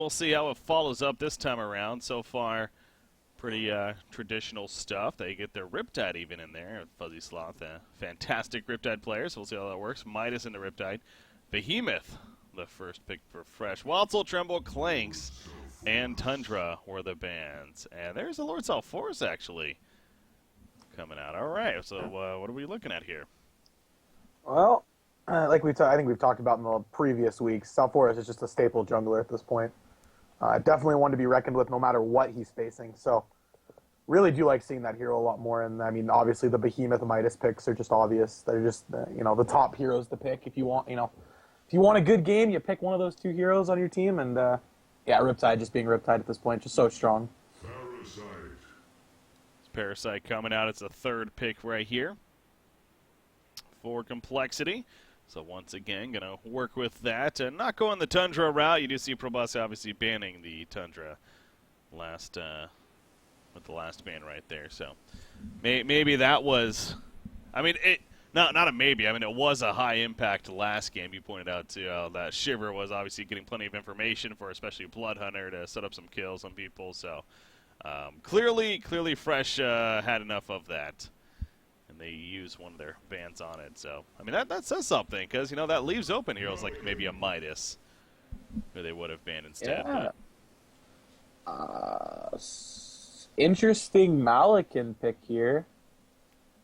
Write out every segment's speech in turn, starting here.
We'll see how it follows up this time around. So far, pretty traditional stuff. They get their Riptide even in there. Fuzzy Sloth, fantastic Riptide player, so we'll see how that works. Midas in the Riptide. Behemoth, the first pick for Fresh. Waltzel, Tremble, Clanks, and Tundra were the bands. And there's a Lord South Force, actually, coming out. All right, so what are we looking at here? Well, like I think we've talked about in the previous weeks, South Forest is just a staple jungler at this point. Definitely one to be reckoned with no matter what he's facing. So really do like seeing that hero a lot more. And I mean, obviously the Behemoth Midas picks are just obvious. They're just the top heroes to pick if you want if you want a good game, you pick one of those two heroes on your team. And yeah, Riptide just being Riptide at this point, just so strong. Parasite. It's Parasite coming out. It's a third pick right here for Complexity. So once again, going to work with that and not going the Tundra route. You do see Probus obviously banning the Tundra with the last ban right there. So maybe that was, I mean, not a maybe. I mean, it was a high impact last game. You pointed out too that Shiver was obviously getting plenty of information for especially Blood Hunter to set up some kills on people. So clearly Fresh had enough of that. And they use one of their bans on it. So, I mean, that says something, because, that leaves open heroes like maybe a Midas, who they would have banned instead. Yeah. Interesting Malakin pick here.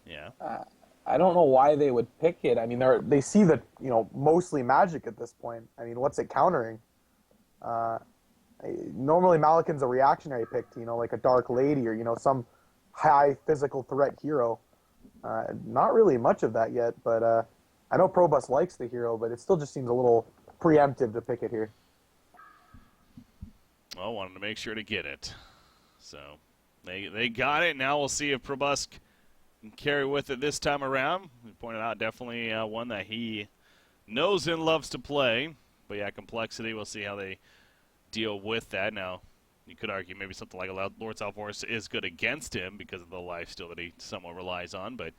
Yeah. I don't know why they would pick it. I mean, they see that, mostly magic at this point. I mean, what's it countering? Normally Malakin's a reactionary pick to, like a Dark Lady or, some high physical threat hero. Not really much of that yet, but I know Probus likes the hero, but it still just seems a little preemptive to pick it here. Well, wanted to make sure to get it. So they got it. Now we'll see if Probus can carry with it this time around. We pointed out definitely one that he knows and loves to play. But yeah, Complexity, we'll see how they deal with that. Now, you could argue maybe something like a Lord South Force is good against him because of the lifesteal that he somewhat relies on, but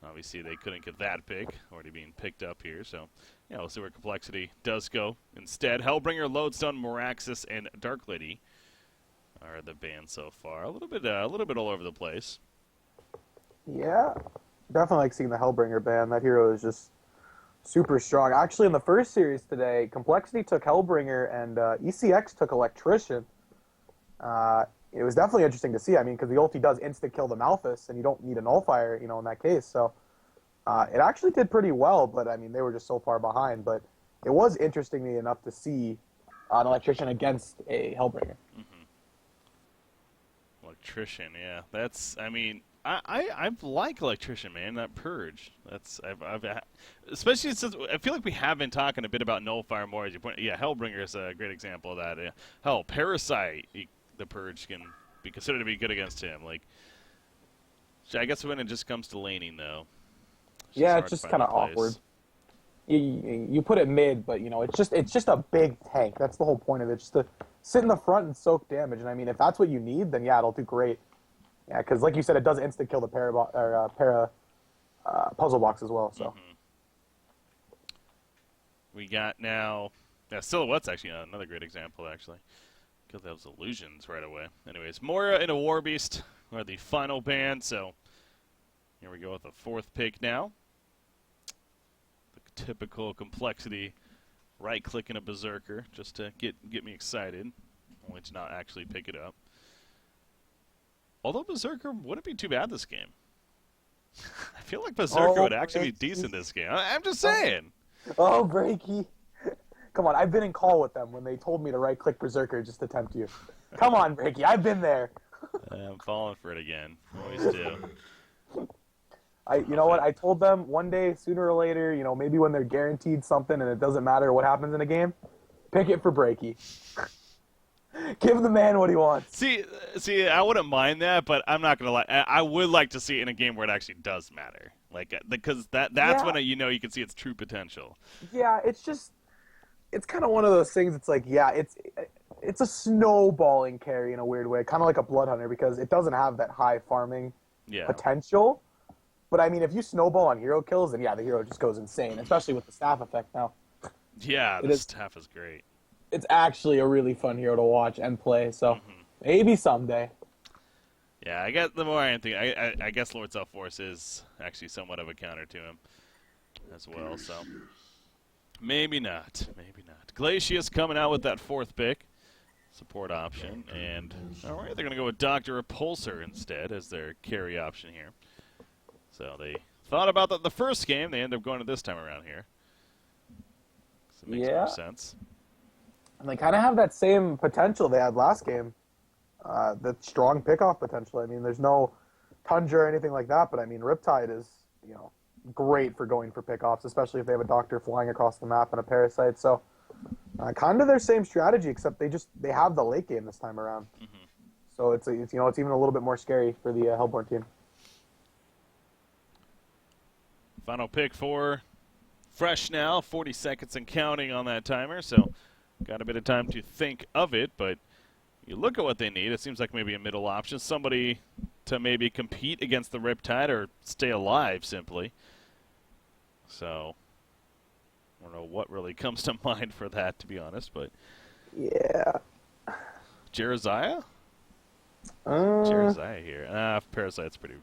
obviously they couldn't get that pick, already being picked up here. So, yeah, we'll see where Complexity does go. Instead, Hellbringer, Lodestone, Moraxis, and Dark Lady are the bands so far. A little bit all over the place. Yeah, definitely like seeing the Hellbringer band. That hero is just super strong. Actually, in the first series today, Complexity took Hellbringer and ECX took Electrician. It was definitely interesting to see. I mean, because the ulti does insta-kill the Malphus, and you don't need a Nullifier, in that case. So it actually did pretty well, but, I mean, they were just so far behind. But it was interesting enough to see an Electrician against a Hellbringer. Mm-hmm. Electrician, yeah. That's, I mean, I like Electrician, man. That Purge. I've especially since I feel like we have been talking a bit about Nullifier more, as you point. Yeah, Hellbringer is a great example of that. Hell, Parasite. The Purge can be considered to be good against him. Like, I guess when it just comes to laning, though. It's just kind of awkward. You put it mid, but it's just a big tank. That's the whole point of it. Just to sit in the front and soak damage. And I mean, if that's what you need, then yeah, it'll do great. Yeah, because like you said, it does insta kill the para puzzle box as well. So we got now. Yeah, Silhouette's actually another great example, actually. Kill those illusions right away. Anyways, Moira into Warbeast are the final band, so here we go with the fourth pick now. The typical Complexity right-clicking a Berserker just to get me excited, only to not actually pick it up. Although Berserker wouldn't be too bad this game. I feel like Berserker would actually be decent this game. I'm just saying. Oh, Breaky. Come on, I've been in call with them when they told me to right-click Berserker just to tempt you. Come on, Breaky, I've been there. I'm falling for it again. Always do. You know what? I told them one day, sooner or later, maybe when they're guaranteed something and it doesn't matter what happens in a game, pick it for Breaky. Give the man what he wants. See, I wouldn't mind that, but I'm not gonna lie. I would like to see it in a game where it actually does matter, like because that's when you can see its true potential. Yeah, it's kind of one of those things. It's like, yeah, it's a snowballing carry in a weird way, kind of like a Blood Hunter, because it doesn't have that high farming potential. But I mean, if you snowball on hero kills, then yeah, the hero just goes insane, especially with the staff effect now. Yeah, the staff is great. it's actually a really fun hero to watch and play. So Hmm. maybe someday. Yeah, I guess the more I think, I guess Lord Self-Force is actually somewhat of a counter to him as well. So maybe not. Maybe not. Glacius coming out with that 4th pick. Support option. And, alright, they're going to go with Dr. Repulsor instead as their carry option here. So they thought about that the first game. They end up going to this time around here. So it makes more Yeah, sense. and they kind of have that same potential they had last game. The strong pickoff potential. I mean, there's no Tundra or anything like that, but I mean, Riptide is, great for going for pickoffs, especially if they have a Doctor flying across the map and a Parasite. So, kind of their same strategy, except they have the late game this time around. Hmm. So it's even a little bit more scary for the Hellborn team. Final pick for Fresh now. 40 seconds and counting on that timer, so got a bit of time to think of it, but you look at what they need. It seems like maybe a middle option. Somebody to maybe compete against the Riptide or stay alive, simply. So, I don't know what really comes to mind for that, to be honest, but Yeah. Jeraziah? Uh, Jeraziah here. Parasite's pretty...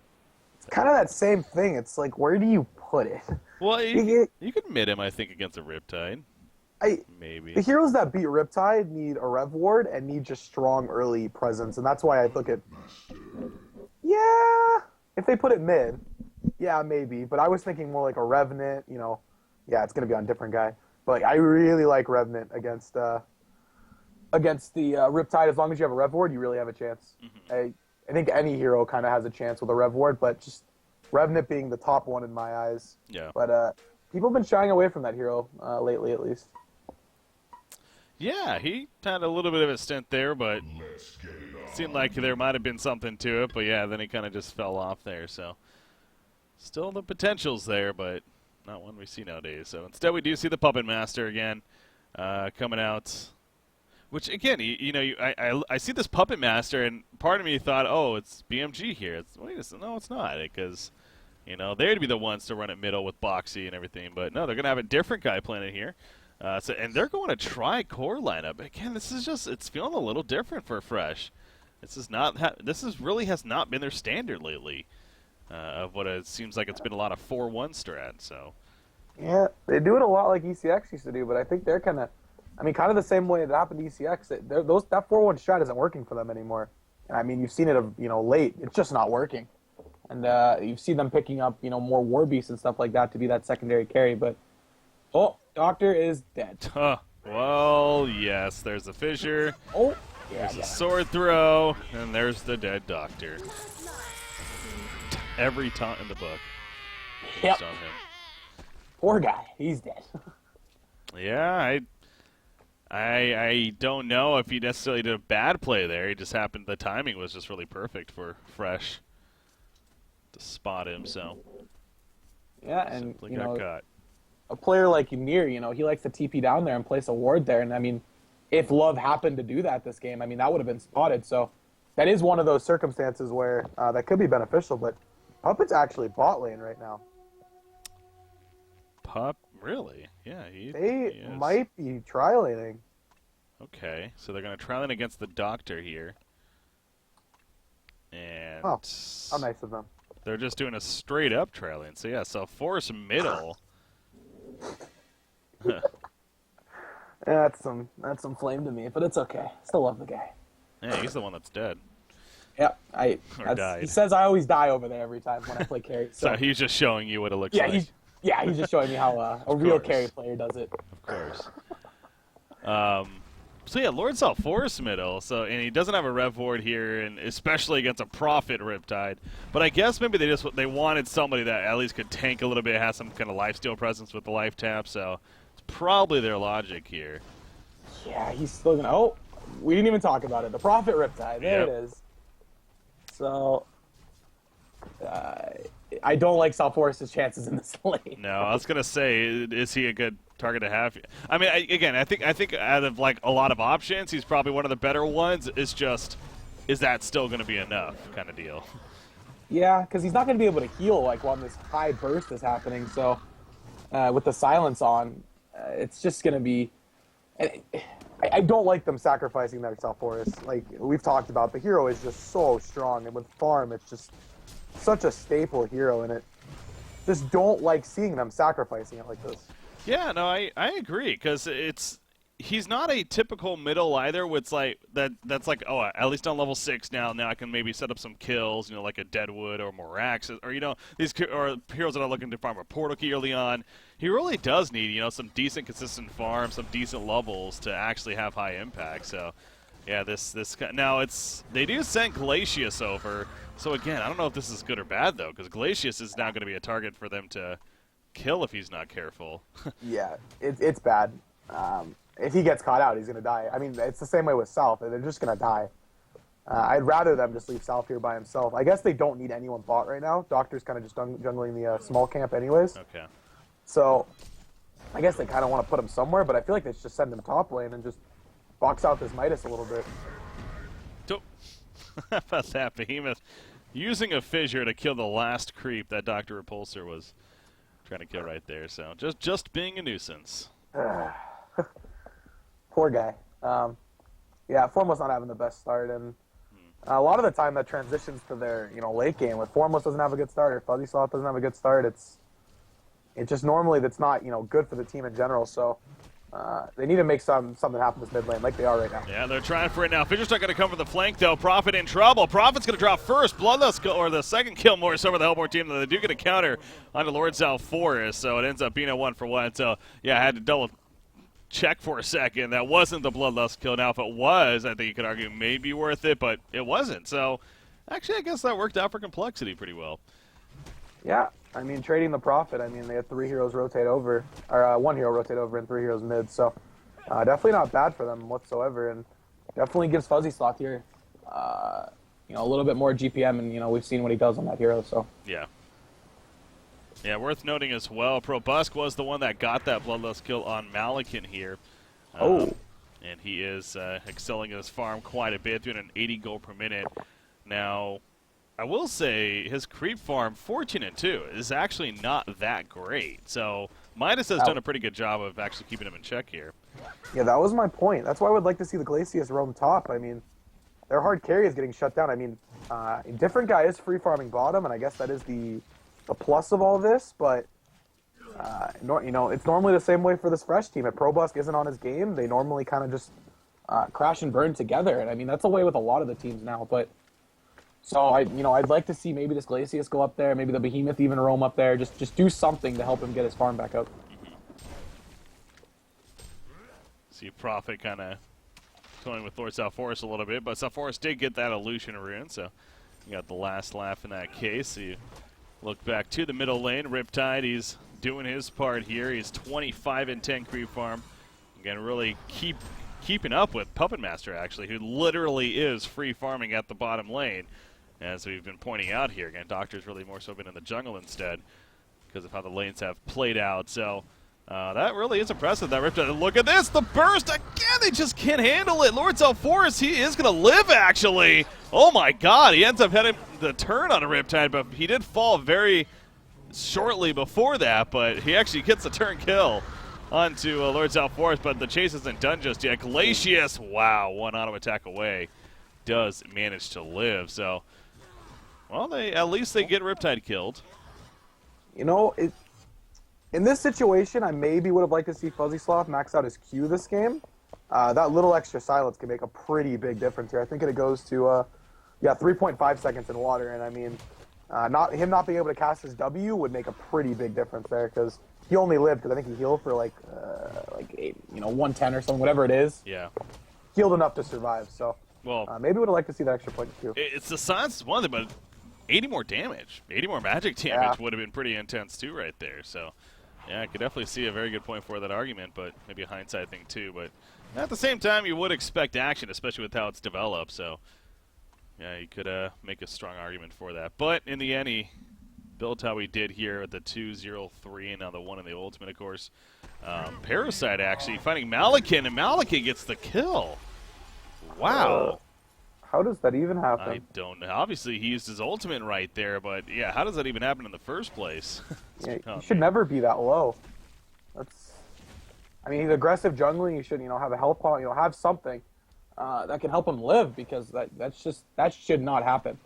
kind of that same thing. It's like, where do you put it? Well, You- you could mid him, I think, against a Riptide. I Maybe. The heroes that beat Riptide need a Rev Ward and need just strong early presence, and that's why I took it. Yeah, if they put it mid, yeah, maybe. But I was thinking more like a Revenant. Yeah, it's gonna be on a different guy. But I really like Revenant against the Riptide. As long as you have a Rev Ward, you really have a chance. I think any hero kind of has a chance with a Rev Ward, but just Revenant being the top one in my eyes. Yeah. But people have been shying away from that hero lately, at least. Yeah, he had a little bit of a stint there, but it seemed like there might have been something to it. But yeah, then he kind of just fell off there. So still the potential's there, but not one we see nowadays. So instead, we do see the Puppet Master again coming out. Which again, I see this Puppet Master, and part of me thought, oh, it's BMG here. Wait a second, no, it's not, because they'd be the ones to run it middle with Boxy and everything. But no, they're gonna have a different guy playing it here. And they're going to try core lineup again. This is it's feeling a little different for Fresh. This is really has not been their standard lately. Of what it seems like it's been a lot of 4-1 strat. So Yeah, they do it a lot like ECX used to do, but I think they're kind of the same way that happened to ECX. That 4-1 strat isn't working for them anymore. I mean, you've seen it, late. It's just not working, and you've seen them picking up, more War Beasts and stuff like that to be that secondary carry. But Doctor is dead. Well, yes. There's a fissure. Oh, yeah. There's a sword throw, and there's the dead Doctor. Every taunt in the book. Yep. On him. Poor guy. He's dead. Yeah, I don't know if he necessarily did a bad play there. He just happened. The timing was just really perfect for Fresh to spot him. So Yeah, and simply got caught. A player like Ymir, he likes to TP down there and place a ward there. And I mean, if Love happened to do that this game, that would have been spotted. So that is one of those circumstances where that could be beneficial. But Puppet's actually bot lane right now. Really? Yeah, They he is. might be tri-laning. Okay, so they're going to try lane against the Doctor here. And how nice of them. they're just doing a straight up try lane. So yeah, so force middle. Yeah, that's some flame to me, but it's okay. Still love the guy. Yeah, he's the one that's dead. Yep, died. he says I always die over there every time when I play carry. So he's just showing you what it looks like. He's just showing me how a real carry player does it. Of course. So yeah, Lord saw force middle, and he doesn't have a rev ward here, and especially against a Prophet Riptide. But I guess maybe they wanted somebody that at least could tank a little bit, has some kind of lifesteal presence with the life tap. So it's probably their logic here. Yeah, he's still gonna. Oh, we didn't even talk about it. The Prophet Riptide. There Yep. it is. So I don't like South Forest's chances in this lane. No, I was gonna say, is he a good target to have? I mean, I think out of like a lot of options, he's probably one of the better ones. It's just, is that still gonna be enough, kind of deal? Yeah, because he's not gonna be able to heal like while this high burst is happening. So with the silence on, it's just gonna be. I don't like them sacrificing their Self-Forest. Like we've talked about, the hero is just so strong, and with farm, it's just such a staple hero, and it just don't like seeing them sacrificing it like this. Yeah, no, I agree because he's not a typical middle either. With like that's like, oh, at least on level 6 now. Now I can maybe set up some kills, like a Deadwood or Morax, or these or heroes that are looking to farm a Portal Key early on. He really does need some decent consistent farm, some decent levels to actually have high impact. So yeah, this now they do send Glacius over. So again, I don't know if this is good or bad though, because Glacius is now going to be a target for them to kill if he's not careful. Yeah, it's bad. If he gets caught out, he's going to die. I mean, it's the same way with South. They're just going to die. I'd rather them just leave South here by himself. I guess they don't need anyone bot right now. Doctor's kind of just jungling the small camp anyways. Okay. So I guess they kind of want to put him somewhere, but I feel like they should just send him top lane and just box out this Midas a little bit. How about that, Behemoth? Using a fissure to kill the last creep that Dr. Repulsor was trying to kill right there. So just being a nuisance. Poor guy. Yeah, Formless not having the best start, and a lot of the time that transitions to their late game. With Formless doesn't have a good start, or Fuzzy Sloth doesn't have a good start, it's just normally that's not good for the team in general. So they need to make something happen this mid lane like they are right now. Yeah, they're trying for it now. Fissure's not going to come for the flank, though. Prophet in trouble. Prophet's going to drop first. Bloodlust, or the second kill more so for the Hellborn team. They do get a counter onto Lord South Forest, so it ends up being a 1-for-1. So, yeah, I had to double check for a second. That wasn't the Bloodlust kill. Now, if it was, I think you could argue maybe worth it, but it wasn't. So, actually, I guess that worked out for Complexity pretty well. Yeah, I mean, trading the Prophet, I mean, they had 3 heroes rotate over, or 1 hero rotate over and 3 heroes mid, so definitely not bad for them whatsoever, and definitely gives Fuzzy Sloth here, a little bit more GPM, and, we've seen what he does on that hero, so. Yeah. Yeah, worth noting as well, Probusk was the one that got that Bloodlust kill on Malakin here. And he is excelling in his farm quite a bit, doing an 80 gold per minute. Now, I will say his creep farm, Fortunate too, is actually not that great. So Midas has done a pretty good job of actually keeping him in check here. Yeah, that was my point. That's why I would like to see the Glacius roam top. I mean, their hard carry is getting shut down. I mean, different guy is free farming bottom, and I guess that is the plus of all this. But it's normally the same way for this Fresh team. If Probusk isn't on his game, they normally kind of just crash and burn together. And I mean, that's the way with a lot of the teams now. But so I'd like to see maybe this Glacius go up there, maybe the Behemoth even roam up there, just do something to help him get his farm back up. See Prophet kind of going with Lord South Forest a little bit, but South Forest did get that illusion rune, so you got the last laugh in that case. So you look back to the middle lane. Riptide, he's doing his part here. He's 25 and 10 creep farm. Again, really keeping up with Puppet Master, actually, who literally is free farming at the bottom lane. As we've been pointing out here, again, Doctor's really more so been in the jungle instead because of how the lanes have played out. So that really is impressive, that Riptide. Look at this, the burst. Again, they just can't handle it. Lord South Forest, he is going to live, actually. Oh, my God. He ends up hitting the turn on a Riptide, but he did fall very shortly before that, but he actually gets the turn kill onto Lord South Forest, but the chase isn't done just yet. Glacius, wow, one auto attack away, does manage to live. So, well, at least they get Riptide killed. In this situation, I maybe would have liked to see Fuzzy Sloth max out his Q this game. That little extra silence can make a pretty big difference here. I think it goes to 3.5 seconds in water, and I mean, not being able to cast his W would make a pretty big difference there because he only lived because I think he healed for like 110 or something, whatever it is. Yeah, healed enough to survive. So maybe would have liked to see that extra point too. It's the silence is one thing, but 80 more damage, 80 more magic damage would have been pretty intense too, right there. So. Yeah, I could definitely see a very good point for that argument, but maybe a hindsight thing too. But at the same time, you would expect action, especially with how it's developed. So, yeah, you could make a strong argument for that. But in the end, he built how he did here with the 2-0-3, and now the 1 in the ultimate, of course. Parasite actually finding Malakin, and Malakin gets the kill. Wow. How does that even happen? I don't know. Obviously, he used his ultimate right there, but yeah, how does that even happen in the first place? You should never be that low. I mean, he's aggressive jungling. You should, have a health pot, have something that can help him live because that should not happen.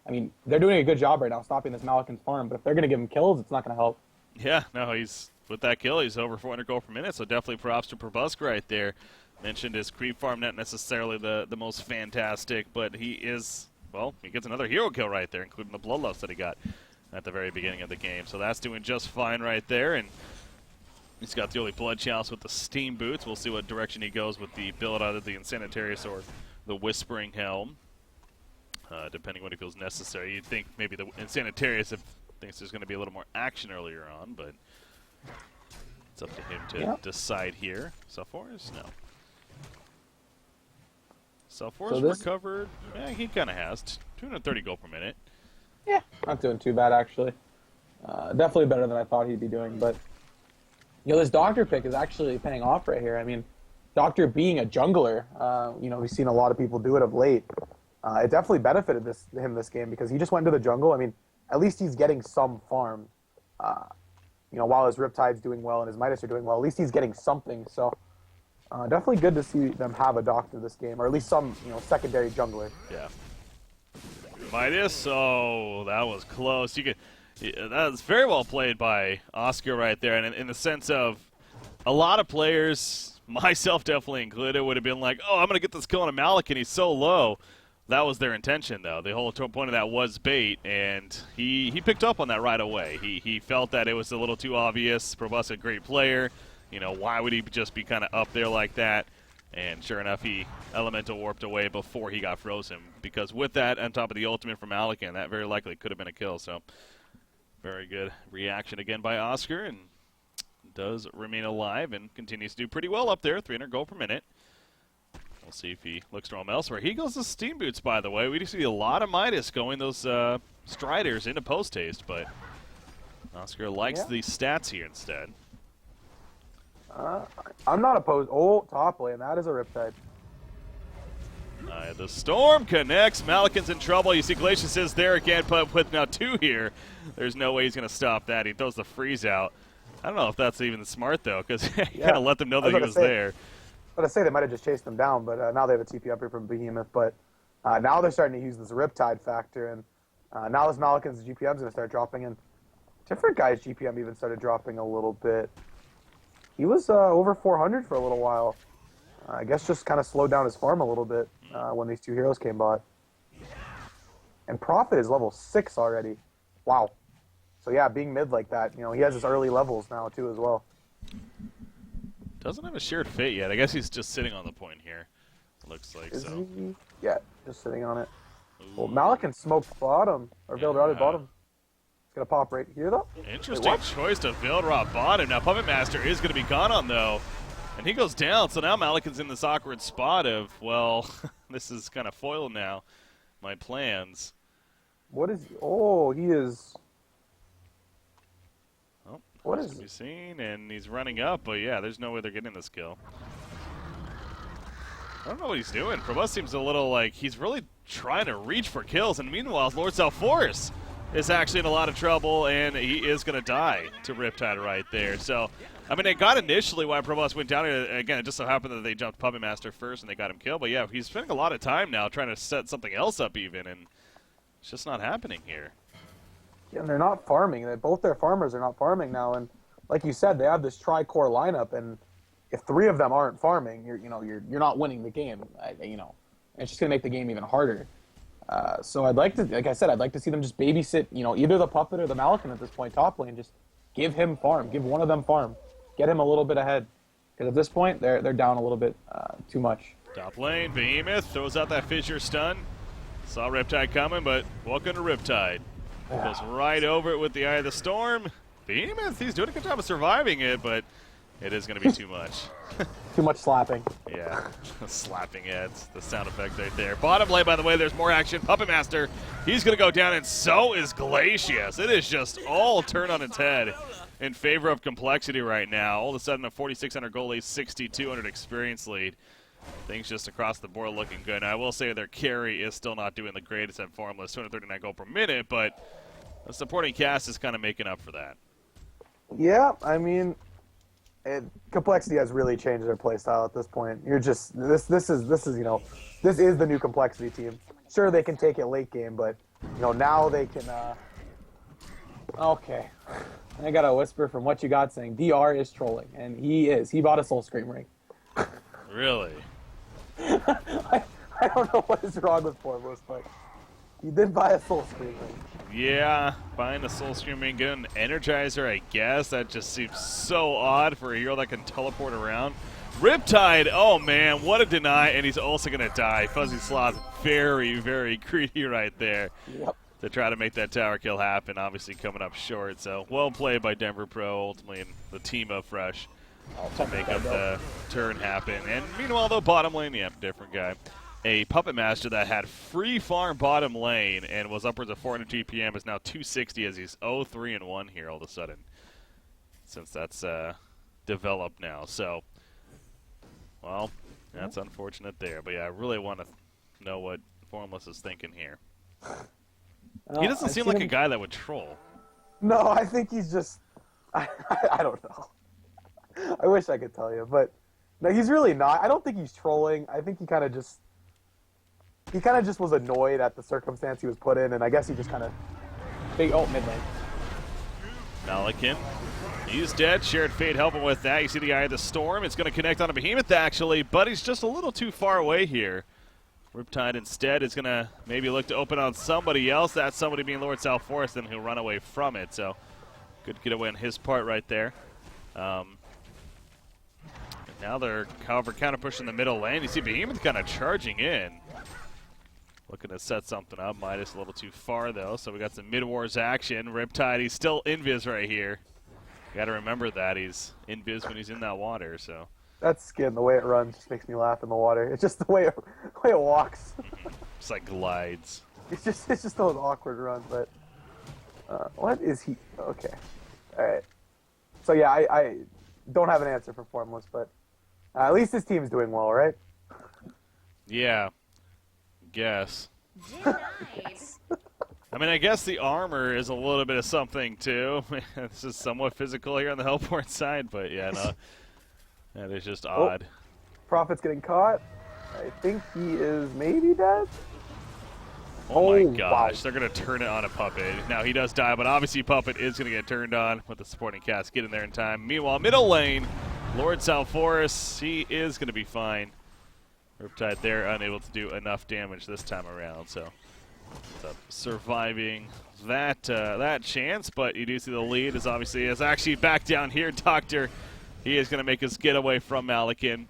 I mean, they're doing a good job right now stopping this Malikan's farm, but if they're going to give him kills, it's not going to help. Yeah, no, he's with that kill, he's over 400 gold per minute, so definitely props to Probusk right there. Mentioned his creep farm, not necessarily the most fantastic, but he is, well, he gets another hero kill right there, including the bloodlust that he got at the very beginning of the game. So that's doing just fine right there, and he's got the early blood chalice with the steam boots. We'll see what direction he goes with the build, either the Insanitarius or the Whispering Helm, depending what he feels necessary. You'd think maybe the Insanitarius if thinks there's going to be a little more action earlier on, but it's up to him to decide here. Self-Force? No. Self-Force recovered? Yeah, he kind of has. 230 gold per minute. Yeah, not doing too bad, actually. Definitely better than I thought he'd be doing, but this Doctor pick is actually paying off right here. I mean, Doctor being a jungler, we've seen a lot of people do it of late. It definitely benefited him this game because he just went into the jungle. I mean, at least he's getting some farm. While his Riptide's doing well and his Midas are doing well, at least he's getting something. So definitely good to see them have a Doctor this game, or at least some secondary jungler. Yeah. Midas, oh, that was close. That was very well played by Oscar right there, and in the sense of a lot of players, myself definitely included, would have been like, oh, I'm going to get this kill on a Malik, and he's so low. That was their intention, though. The whole point of that was bait, and he picked up on that right away. He felt that it was a little too obvious. Probusk, a great player. Why would he just be kind of up there like that? And sure enough, he elemental warped away before he got frozen. Because with that, on top of the ultimate from Malikan, that very likely could have been a kill. So, very good reaction again by Oscar, and does remain alive and continues to do pretty well up there, 300 gold per minute. We'll see if he looks to roam elsewhere. He goes to Steam Boots, by the way. We do see a lot of Midas going those Striders into post-haste, but Oscar likes the stats here instead. I'm not opposed. Oh, top lane. That is a Riptide. The Storm connects. Malikan's in trouble. You see Glacius is there again, but with now 2 here, there's no way he's going to stop that. He throws the freeze out. I don't know if that's even smart, though, because he kind of let them know that he was there. I was going to say they might have just chased them down, but now they have a TP up here from Behemoth. But now they're starting to use this Riptide factor, and now this Malikan's GPM is going to start dropping, and different guys' GPM even started dropping a little bit. He was over 400 for a little while. I guess just kind of slowed down his farm a little bit when these 2 heroes came by. And Prophet is level 6 already. Wow. So yeah, being mid like that, he has his early levels now too as well. Doesn't have a shared fate yet. I guess he's just sitting on the point here. Looks like so. He? Yeah, just sitting on it. Well, Malikan smoked bottom, or Vildrad bottom. It's going to pop right here, though. Interesting choice to Vildrad bottom. Now, Puppet Master is going to be gone on, though. And he goes down, so now Malikan's in this awkward spot of, well, this is kind of foiled now. My plans. What is... Oh, he is... Oh, what is to be seen, and he's running up, but yeah, there's no way they're getting this kill. I don't know what he's doing. Probusk seems a little like he's really trying to reach for kills, and meanwhile, Lord Self-Force is actually in a lot of trouble, and he is going to die to Riptide right there. So, I mean, they got initially why Probusk went down. Again, it just so happened that they jumped Puppet Master first, and they got him killed. But yeah, he's spending a lot of time now trying to set something else up even, and it's just not happening here. Yeah, and they're not farming. Both their farmers are not farming now, and like you said, they have this tri-core lineup, and if 3 of them aren't farming, you're not winning the game. It's just gonna make the game even harder. So I'd like to, like I said, I'd like to see them just babysit, either the Puppet or the Malikan at this point, top lane. Just give him farm, give one of them farm, get him a little bit ahead. Because at this point, they're down a little bit too much. Top lane, Behemoth throws out that Fissure stun. Saw Riptide coming, but welcome to Riptide. Goes right over it with the Eye of the Storm. Behemoth, he's doing a good job of surviving it, but it is going to be too much. Too much slapping. Yeah, slapping heads. The sound effect right there. Bottom lane, by the way, there's more action. Puppet Master, he's going to go down, and so is Glacius. It is just all turned on its head in favor of Complexity right now. All of a sudden, a 4,600 goal lead, 6,200 experience lead. Things just across the board looking good. Now, I will say their carry is still not doing the greatest at Formless, 239 gold per minute, but the supporting cast is kind of making up for that. Yeah, I mean, Complexity has really changed their play style at this point. You're just this is this is the new Complexity team. Sure, they can take it late game, but now they can. Okay, I got a whisper from What You Got saying DR is trolling, and he is. He bought a Soul Scream ring. Really? I don't know what is wrong with Formless, but he did buy a Soul Scream ring. Yeah, buying a Soul Scream ring, getting an Energizer, I guess. That just seems so odd for a hero that can teleport around. Riptide, oh man, what a deny, and he's also going to die. Fuzzy Sloth's very, very greedy right there. Yep. To try to make that tower kill happen, obviously coming up short. So well played by Denver Pro, ultimately, and the team of Fresh to make up the turn happen. And meanwhile, though, bottom lane, yeah, different guy. A Puppet Master that had free farm bottom lane and was upwards of 400 GPM is now 260 as he's 0-3-1 here all of a sudden, since that's developed now. So, well, that's unfortunate there. But yeah, I really want to know what Formless is thinking here. He doesn't seem like a guy that would troll. No, I think he's just. I don't know. I wish I could tell you, but no, he's really not. I don't think he's trolling. I think he kind of just was annoyed at the circumstance he was put in, and I guess he just kind of. Mid lane. Malikin, he's dead. Shared Fate helping with that. You see the Eye of the Storm. It's going to connect on a Behemoth, actually, but he's just a little too far away here. Riptide instead is going to maybe look to open on somebody else. That somebody being Lord South Forest, then he'll run away from it. So good getaway on his part right there. And now they're, however, kind of pushing the middle lane. You see Behemoth kind of charging in. Looking to set something up. Midas a little too far, though. So we got some mid-wars action. Riptide, he's still invis right here. You got to remember that. He's invis when he's in that water, so. That skin, the way it runs, just makes me laugh in the water. It's just the way it walks. It's like glides. It's just those awkward runs. But what is he? Okay, all right. So yeah, I don't have an answer for Formless, but at least his team's doing well, right? Yeah, guess. Yes. I mean, I guess the armor is a little bit of something too. This is somewhat physical here on the Hellport side, but yeah, no. That is just odd. Prophet's getting caught. I think he is maybe dead. Oh my gosh, wow. They're going to turn it on a Puppet. Now, he does die, but obviously Puppet is going to get turned on with the supporting cast getting there in time. Meanwhile, middle lane, Lord South Forest, he is going to be fine. Riptide there, unable to do enough damage this time around, so surviving that chance, but you do see the lead is obviously is actually back down here. Doctor, he is going to make his getaway from Malikin.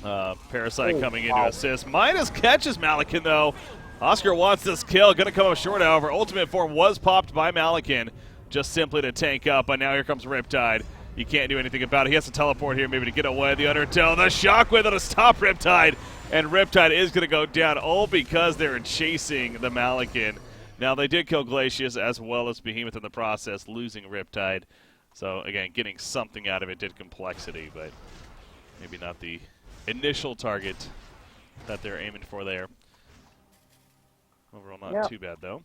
Parasite coming in to assist. Midas catches Malikin, though. Oscar wants this kill. Going to come up short, however. Ultimate form was popped by Malikin just simply to tank up, but now here comes Riptide. You can't do anything about it. He has to teleport here maybe to get away. The Undertale, the Shockwave that'll stop Riptide, and Riptide is going to go down all because they're chasing the Malikin. Now, they did kill Glacius as well as Behemoth in the process, losing Riptide. So, again, getting something out of it did Complexity, but maybe not the initial target that they're aiming for there. Overall, not too bad, though.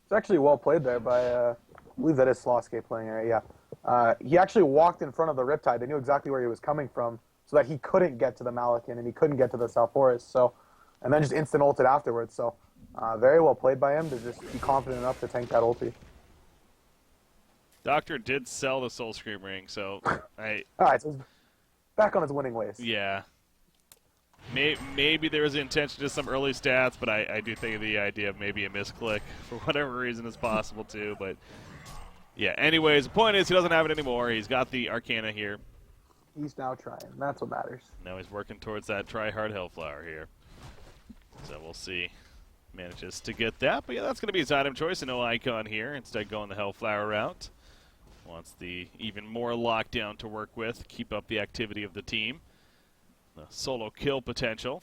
It's actually well played there by, I believe that is Slothscape playing area, yeah. He actually walked in front of the Riptide. They knew exactly where he was coming from so that he couldn't get to the Malikin and he couldn't get to the South Forest. So, and then just instant ulted afterwards. So, very well played by him to just be confident enough to tank that ulti. Doctor did sell the Soul Scream ring, so All right, so he's back on his winning ways. Yeah. Maybe there was intention to some early stats, but I do think the idea of maybe a misclick for whatever reason is possible too. But yeah, anyways, the point is he doesn't have it anymore. He's got the Arcana here. He's now trying. That's what matters. Now he's working towards that try-hard Hellflower here. So we'll see. Manages to get that, but yeah, that's going to be his item choice. And no icon here. Instead going the Hellflower route. Wants the even more lockdown to work with. Keep up the activity of the team. The solo kill potential.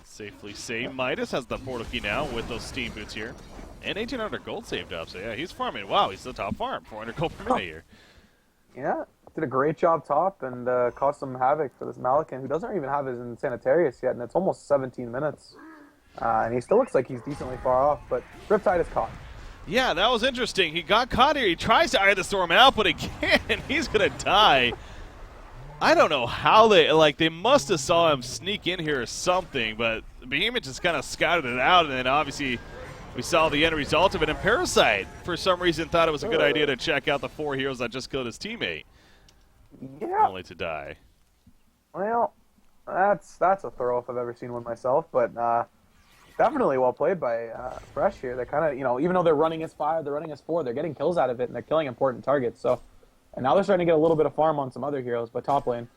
Safely saved. Midas has the portal key now with those steam boots here. And 1,800 gold saved up, so yeah, he's farming. Wow, he's the top farm. 400 gold per minute here. Yeah, did a great job top and caused some havoc for this Malikin, who doesn't even have his Insanitarius yet, and it's almost 17 minutes. And he still looks like he's decently far off, but Riptide is caught. Yeah, that was interesting. He got caught here. He tries to eye the storm out, but again, he's going to die. I don't know how they must have saw him sneak in here or something, but Behemoth just kind of scouted it out, and then obviously we saw the end result of it. And Parasite, for some reason, thought it was a good idea to check out the 4 heroes that just killed his teammate. Yeah. Only to die. Well, that's a throw if I've ever seen one myself, but definitely well played by Fresh here. They kind of, even though they're running as 5, they're running as 4, they're getting kills out of it, and they're killing important targets. So, and now they're starting to get a little bit of farm on some other heroes, but top lane.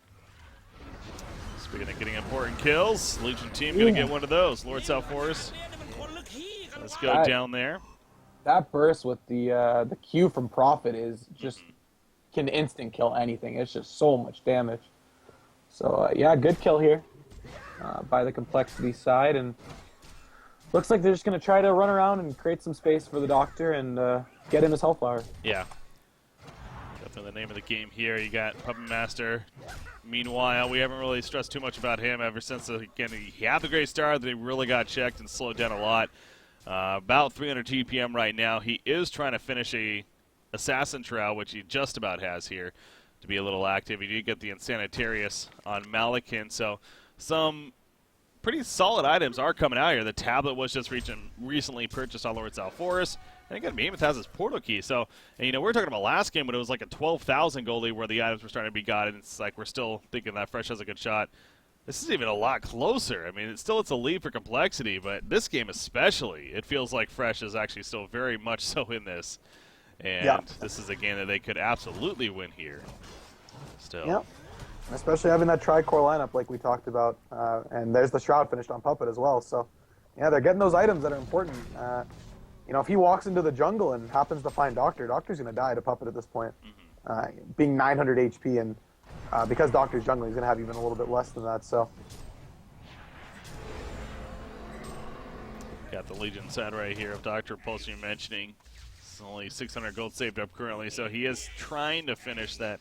Speaking of getting important kills, Legion team going to get one of those. Lord South Forest. Let's go down there. That burst with the Q from Prophet is just can instant kill anything. It's just so much damage. So yeah, good kill here by the Complexity side, and looks like they're just going to try to run around and create some space for the Doctor and get in his Hellflower. Yeah. Definitely the name of the game here. You got Puppet Master. Meanwhile, we haven't really stressed too much about him ever since, again, he had the great start, that he really got checked and slowed down a lot. About 300 TPM right now. He is trying to finish a Assassin Trowel, which he just about has here, to be a little active. He did get the Insanitarius on Malakin, so some pretty solid items are coming out here. The tablet was just recently purchased on Lord South Forest. And again, Behemoth has his portal key. So, and, we were talking about last game when it was like a 12,000 goalie where the items were starting to be got, and it's like we're still thinking that Fresh has a good shot. This is even a lot closer. I mean, it's a lead for Complexity, but this game especially, it feels like Fresh is actually still very much so in this. And this is a game that they could absolutely win here. Still. Yep. Especially having that tri-core lineup like we talked about. And there's the Shroud finished on Puppet as well. So, yeah, they're getting those items that are important. If he walks into the jungle and happens to find Doctor's going to die to Puppet at this point. Being 900 HP, and because Doctor's jungling, he's going to have even a little bit less than that. So, got the Legion side right here of Dr. Repulse you're mentioning. It's only 600 gold saved up currently, so he is trying to finish that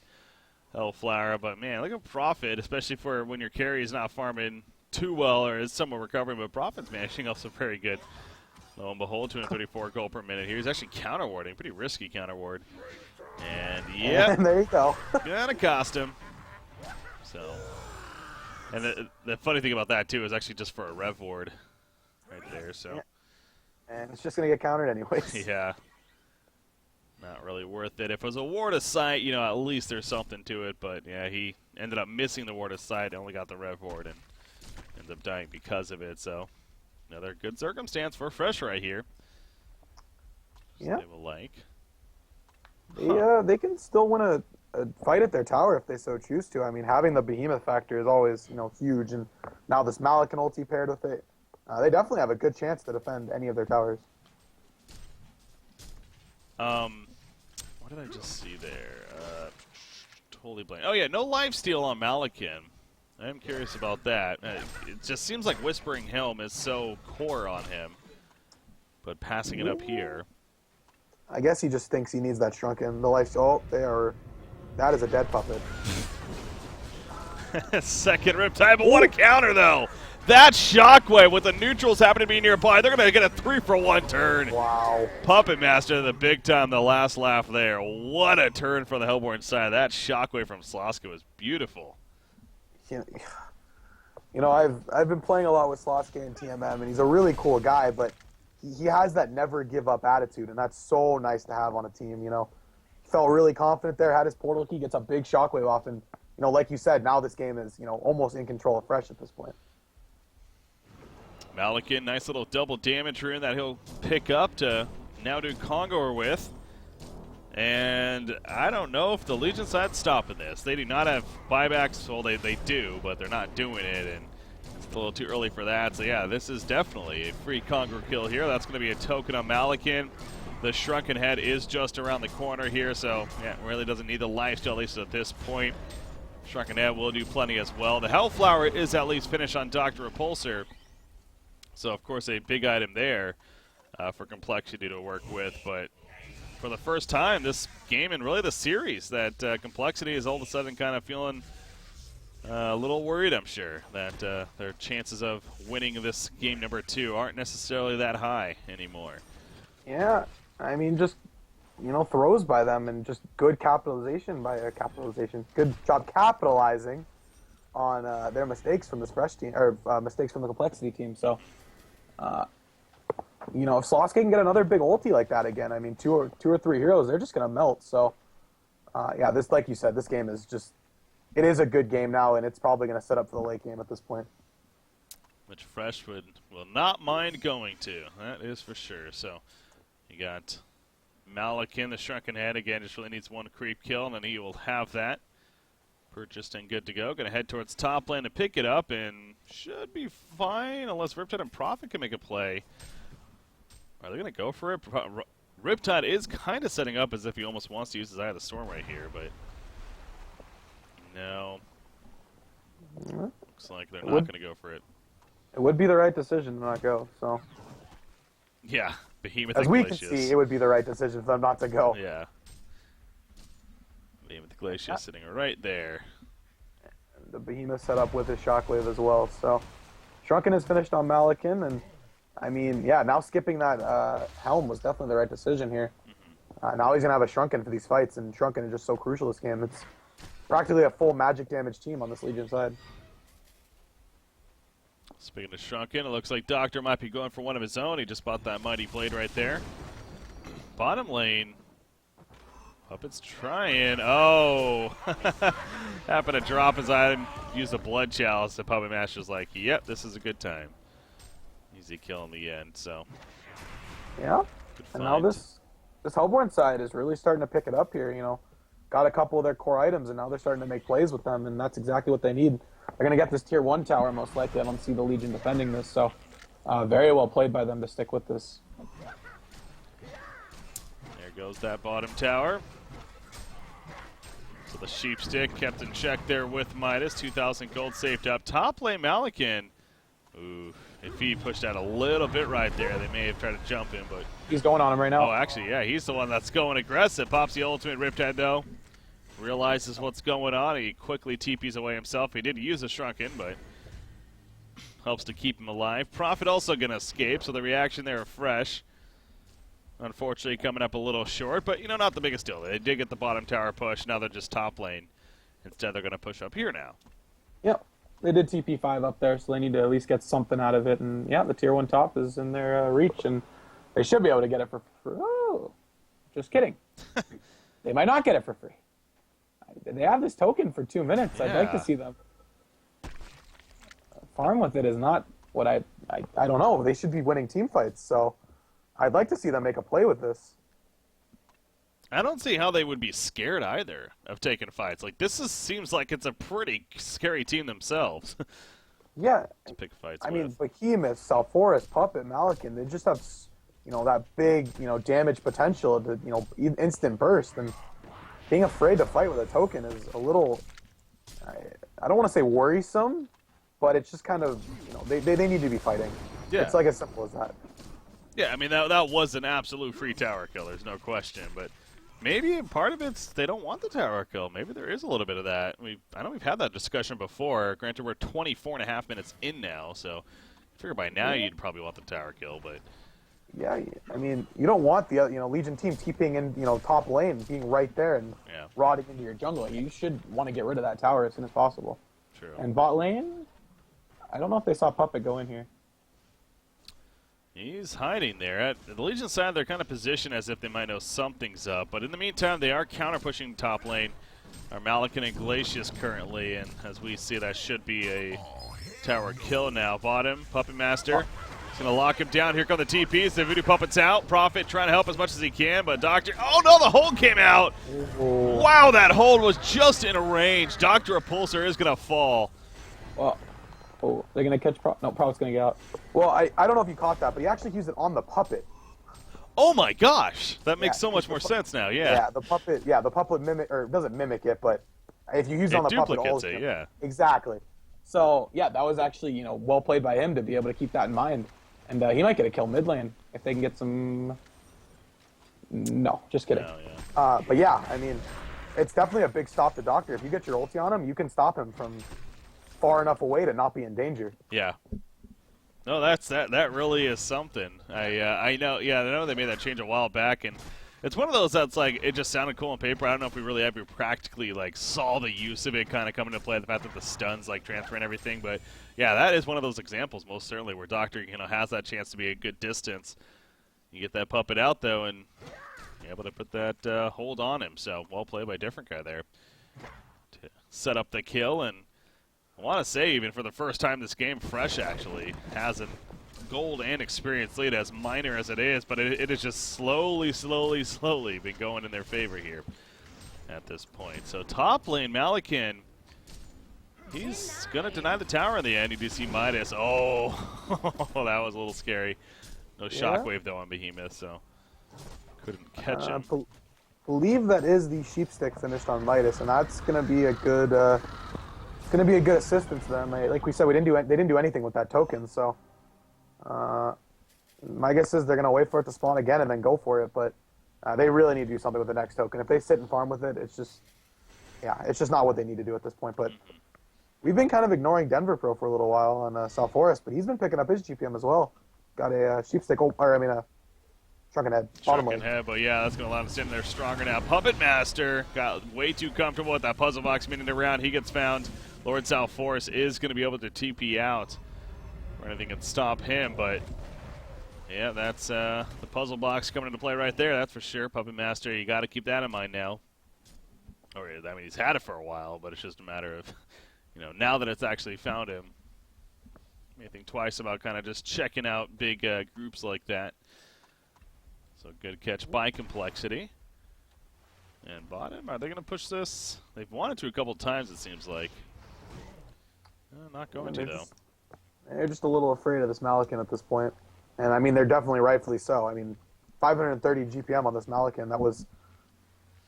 Hellflower. But, man, look at Prophet, especially for when your carry is not farming too well or is somewhat recovering, but Prophet's managing also very good. Lo and behold, 234 gold per minute here. He's actually counter-warding, pretty risky counter-ward. And, yeah, and there you go. gonna cost him. So, and the funny thing about that, too, is actually just for a rev ward right there. So, and it's just going to get countered anyways. Yeah. Not really worth it. If it was a ward of sight, at least there's something to it. But, yeah, he ended up missing the ward of sight, only got the rev ward, and ended up dying because of it. So, another good circumstance for Fresh right here. Yeah. They will like. They can still win a fight at their tower if they so choose to. I mean, having the Behemoth factor is always, huge. And now this Malakin ulti paired with it, they definitely have a good chance to defend any of their towers. What did I just see there? Totally blank. Oh, yeah, no lifesteal on Malakin. I'm curious about that. It just seems like Whispering Helm is so core on him. But passing it up here. I guess he just thinks he needs that shrunken. The life. Oh, that is a dead Puppet. Second Riptide, but what a counter, though. That Shockwave with the neutrals happen to be nearby. They're going to get a 3-for-1 turn. Wow. Puppet Master, the big time, the last laugh there. What a turn for the Hellborn side. That Shockwave from Sloska was beautiful. I've been playing a lot with Sloska and TMM, and he's a really cool guy, but he has that never give up attitude, and that's so nice to have on a team. He felt really confident there, had his portal key, gets a big Shockwave off, and like you said, now this game is almost in control of Fresh at this point. Malakin, nice little double damage rune that he'll pick up to now do Congoer with. And I don't know if the Legion side's stopping this. They do not have buybacks. Well, they do, but they're not doing it, and it's a little too early for that. So, yeah, this is definitely a free Conqueror kill here. That's going to be a token on Malakin. The Shrunken Head is just around the corner here, so, yeah, really doesn't need the lifesteal, at least at this point. Shrunken Head will do plenty as well. The Hellflower is at least finished on Dr. Repulsor. So, of course, a big item there for Complexity to work with. But for the first time this game and really the series, that Complexity is all of a sudden kind of feeling a little worried, I'm sure, that their chances of winning this game number 2 aren't necessarily that high anymore. Yeah, I mean, just throws by them and just good good job capitalizing on their mistakes from this fresh team or mistakes from the complexity team. So, if Sasuke can get another big ulti like that again, I mean, two or three heroes, they're just gonna melt. So, yeah, this, like you said, this game is just, it is a good game now, and it's probably gonna set up for the late game at this point. Which Fresh will not mind going to. That is for sure. So, you got Malakin, the Shrunken Head, again, just really needs one creep kill, and then he will have that. Purchased and good to go. Going to head towards top lane to pick it up, and should be fine, unless Riptide and Prophet can make a play. Are they going to go for it? Riptide is kind of setting up as if he almost wants to use his Eye of the Storm right here, but no. Looks like they're not going to go for it. It would be the right decision to not go, so. Yeah, Behemoth As and we Glacius. can see, it would be the right decision for them not to go. Yeah. Behemoth Glacius sitting right there. And the Behemoth set up with his Shockwave as well, so. Shrunken is finished on Malakin, and I mean, yeah, now skipping that Helm was definitely the right decision here. Now he's going to have a Shrunken for these fights, and Shrunken is just so crucial this game. It's practically a full magic damage team on this Legion side. Speaking of Shrunken, it looks like Doctor might be going for one of his own. He just bought that Mighty Blade right there. Bottom lane. Puppet's trying. Oh! Happened to drop his item, use a Blood Chalice. The Puppet Master's like, yep, this is a good time. Easy kill in the end, so. Yeah. And now this Hellborn side is really starting to pick it up here, Got a couple of their core items, and now they're starting to make plays with them, and that's exactly what they need. They're going to get this tier 1 tower, most likely. I don't see the Legion defending this, so very well played by them to stick with this. There goes that bottom tower. So the Sheep Stick kept in check there with Midas. 2,000 gold saved up. Top lane Malakin. Ooh, if he pushed out a little bit right there, they may have tried to jump him, but... He's going on him right now. Oh, actually, yeah, he's the one that's going aggressive. Pops the ultimate Riptide, though. Realizes what's going on. He quickly TPs away himself. He did use a Shrunken, but helps to keep him alive. Prophet also going to escape, so the reaction there fresh. Unfortunately, coming up a little short, but, not the biggest deal. They did get the bottom tower push. Now they're just top lane. Instead, they're going to push up here now. Yep. They did TP5 up there, so they need to at least get something out of it. And, yeah, the tier 1 top is in their reach, and they should be able to get it for free. Oh, just kidding. They might not get it for free. They have this token for 2 minutes. Yeah. I'd like to see them farm with it. Is not what I don't know. They should be winning team fights, so I'd like to see them make a play with this. I don't see how they would be scared either of taking fights. Like, seems like it's a pretty scary team themselves. Yeah. To pick fights I with. mean, Behemoth, Salforus, Puppet, Malakin, they just have, that big, damage potential to, instant burst. And being afraid to fight with a token is a little, I don't want to say worrisome, but it's just kind of, they need to be fighting. Yeah. It's like as simple as that. Yeah, I mean, that was an absolute free tower kill. There's no question, but maybe part of it's they don't want the tower kill. Maybe there is a little bit of that. I know we've had that discussion before. Granted, we're 24.5 minutes in now, so I figure by now you'd probably want the tower kill, but... Yeah, I mean, you don't want the Legion team TPing in top lane, being right there and rotting into your jungle. You should want to get rid of that tower as soon as possible. True. And bot lane, I don't know if they saw Puppet go in here. He's hiding there. At the Legion side, they're kind of positioned as if they might know something's up. But in the meantime, they are counter-pushing top lane. Our Malakin and Glacius currently. And as we see, that should be a tower kill now. Bottom, Puppet Master. He's going to lock him down. Here come the TPs. The Voodoo Puppet's out. Prophet trying to help as much as he can. But Doctor... Oh, no, the hold came out. Ooh. Wow, that hold was just in range. Doctor Repulsor is going to fall. Well... Oh, they're going to catch No, Prophet's going to get out. Well, I don't know if you caught that, but he actually used it on the Puppet. Oh my gosh! That makes so much more sense now, Yeah, the Puppet doesn't mimic it, but if you use it on the Puppet... It duplicates it, yeah. Exactly. So, yeah, that was actually, well played by him to be able to keep that in mind. And he might get a kill mid lane if they can get some... No, just kidding. No, yeah. But yeah, I mean, it's definitely a big stop to Doctor. If you get your ulti on him, you can stop him from... far enough away to not be in danger. Yeah. No, that really is something. I know. Yeah, I know they made that change a while back, and it's one of those that's like it just sounded cool on paper. I don't know if we really ever practically like saw the use of it kind of coming into play. The fact that the stuns like transfer and everything, but yeah, that is one of those examples most certainly where Doctor has that chance to be a good distance. You get that puppet out though, and you're able to put that hold on him. So well played by different guy there to set up the kill. And I want to say, even for the first time this game, Fresh actually has a gold and experience lead, as minor as it is, but it is just slowly been going in their favor here at this point. So top lane, Malikan, he's going to deny the tower in the end. You do see Midas. Oh, that was a little scary. No shockwave, though, on Behemoth, so couldn't catch him. Believe that is the sheepstick finished on Midas, and that's going to be a good going to be a good assistance to them. Like we said, they didn't do anything with that token, so my guess is they're going to wait for it to spawn again and then go for it, but they really need to do something with the next token. If they sit and farm with it, it's just not what they need to do at this point. But we've been kind of ignoring Denver Pro for a little while on South Forest, but he's been picking up his GPM as well. Got a sheepstick, a shrunken head. Shrunken head, but yeah, that's going to allow him to stand there stronger now. Puppet Master got way too comfortable with that puzzle box spinning around. He gets found. Lord South Forest is going to be able to TP out or anything can stop him, but yeah, that's the puzzle box coming into play right there, that's for sure. Puppet Master, you got to keep that in mind now. Or, I mean, he's had it for a while, but it's just a matter of, now that it's actually found him, you may think twice about kind of just checking out big groups like that. So good catch by Complexity. And bottom, are they going to push this? They've wanted to a couple times, it seems like. Not going to, though. They're just a little afraid of this Malikan at this point. And, I mean, they're definitely rightfully so. I mean, 530 GPM on this Malikan, that was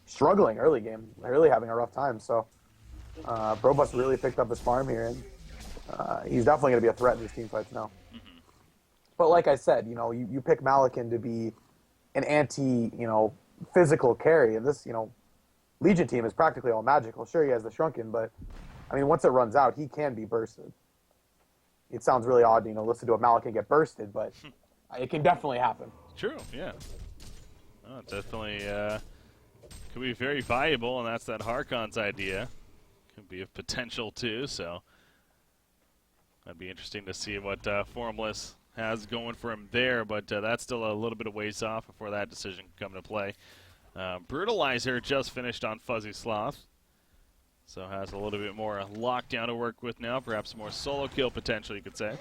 struggling early game, really having a rough time. So, Brobus really picked up his farm here, and he's definitely going to be a threat in these team fights now. Mm-hmm. But like I said, you pick Malikan to be an physical carry, and this, Legion team is practically all magical. Sure, he has the Shrunken, but I mean, once it runs out, he can be bursted. It sounds really odd, listen to a Malikan get bursted, but it can definitely happen. True, yeah. Oh, definitely could be very valuable, and that's that Harkon's idea. Could be of potential, too, so that'd be interesting to see what Formless has going for him there, but that's still a little bit of ways off before that decision can come into play. Brutalizer just finished on Fuzzy Sloth, so has a little bit more lockdown to work with now, perhaps more solo kill potential, you could say,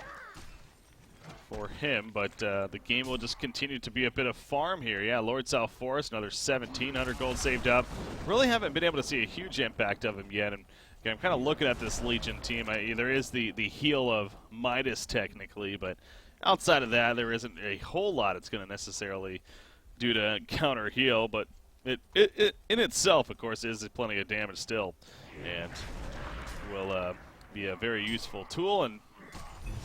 for him, but the game will just continue to be a bit of farm here. Yeah, Lord South Forest, another 1,700 gold saved up. Really haven't been able to see a huge impact of him yet, and again, I'm kind of looking at this Legion team. There is the heal of Midas technically, but outside of that, there isn't a whole lot it's going to necessarily do to counter heal, but it in itself, of course, is plenty of damage still, and will be a very useful tool, and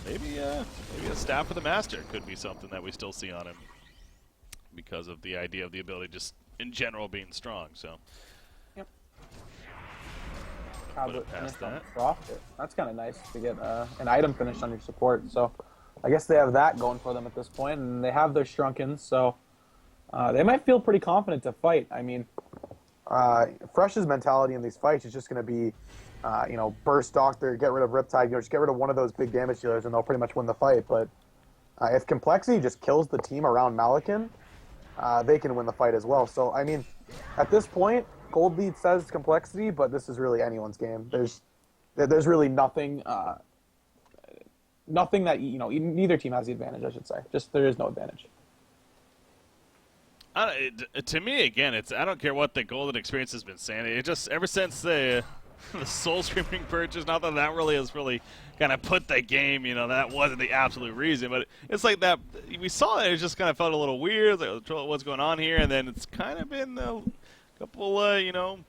maybe a staff of the Master could be something that we still see on him because of the idea of the ability just in general being strong. So, yep. Past that. That's kind of nice to get an item finished on your support. So, I guess they have that going for them at this point, and they have their Shrunken, so they might feel pretty confident to fight. I mean, Fresh's mentality in these fights is just going to be, burst Doctor, get rid of Riptide, just get rid of one of those big damage dealers, and they'll pretty much win the fight. But if Complexity just kills the team around Malikan, they can win the fight as well. So, I mean, at this point, Gold Lead says Complexity, but this is really anyone's game. There's really nothing that, neither team has the advantage, I should say. Just there is no advantage. To me, again, I don't care what the Golden experience has been saying. It just, ever since the Soul Screaming purchase, not that really has really kind of put the game, that wasn't the absolute reason, but it's like that, we saw it just kind of felt a little weird, like, what's going on here, and then it's kind of been a couple,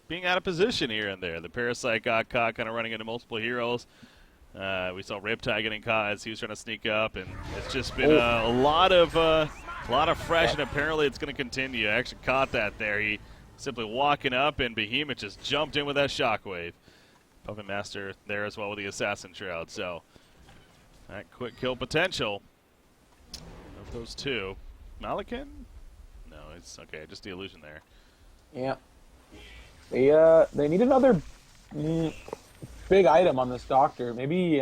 being out of position here and there. The Parasite got caught kind of running into multiple heroes. We saw Riptide getting caught as he was trying to sneak up, and it's just been a lot of Fresh, and apparently it's going to continue. I actually caught that there. He simply walking up, and Behemoth just jumped in with that shockwave. Puppet Master there as well with the Assassin Shroud. So That quick kill potential of those two. Malikan? No, it's okay. Just the illusion there. Yeah. They need another big item on this doctor. Maybe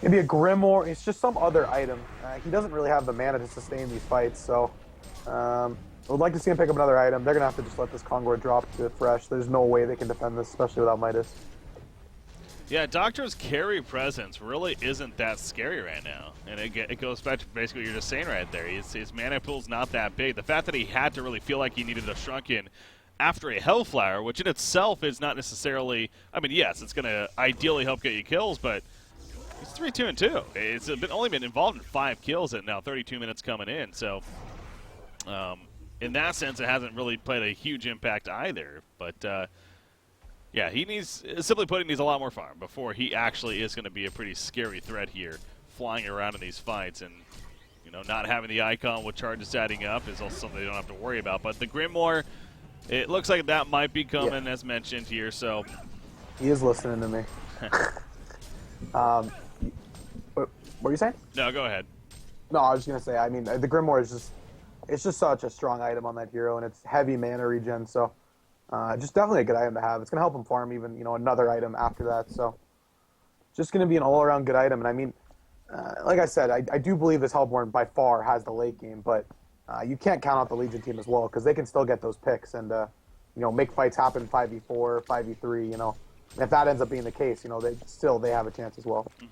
maybe a Grimoire. It's just some other item. He doesn't really have the mana to sustain these fights, so I would like to see him pick up another item. They're gonna have to just let this Kongor drop to fresh. There's no way they can defend this, especially without Midas. Yeah, Doctor's carry presence really isn't that scary right now. And it goes back to basically what you're just saying right there. His mana pool's not that big. The fact that he had to really feel like he needed a Shrunken after a Hellflower, which in itself is not necessarily... I mean, yes, it's going to ideally help get you kills, but he's 3-2-2. It's only been involved in 5 kills at now 32 minutes coming in. So, in that sense, it hasn't really played a huge impact either. But... yeah, he needs, simply put, he needs a lot more farm before he actually is going to be a pretty scary threat here, flying around in these fights. And, you know, not having the icon with charges adding up is also something they don't have to worry about. But the Grimoire, it looks like that might be coming, as mentioned here, so. He is listening to me. What were you saying? No, go ahead. No, I was just going to say, I mean, the Grimoire is just, it's just such a strong item on that hero, and it's heavy mana regen, so. Just definitely a good item to have. It's going to help him farm even, you know, another item after that. So, just going to be an all-around good item. And I mean, like I said, I do believe this Hellborn by far has the late game, but you can't count out the Legion team as well because they can still get those picks and, you know, make fights happen 5v4, 5v3, you know. And if that ends up being the case, you know, they have a chance as well. And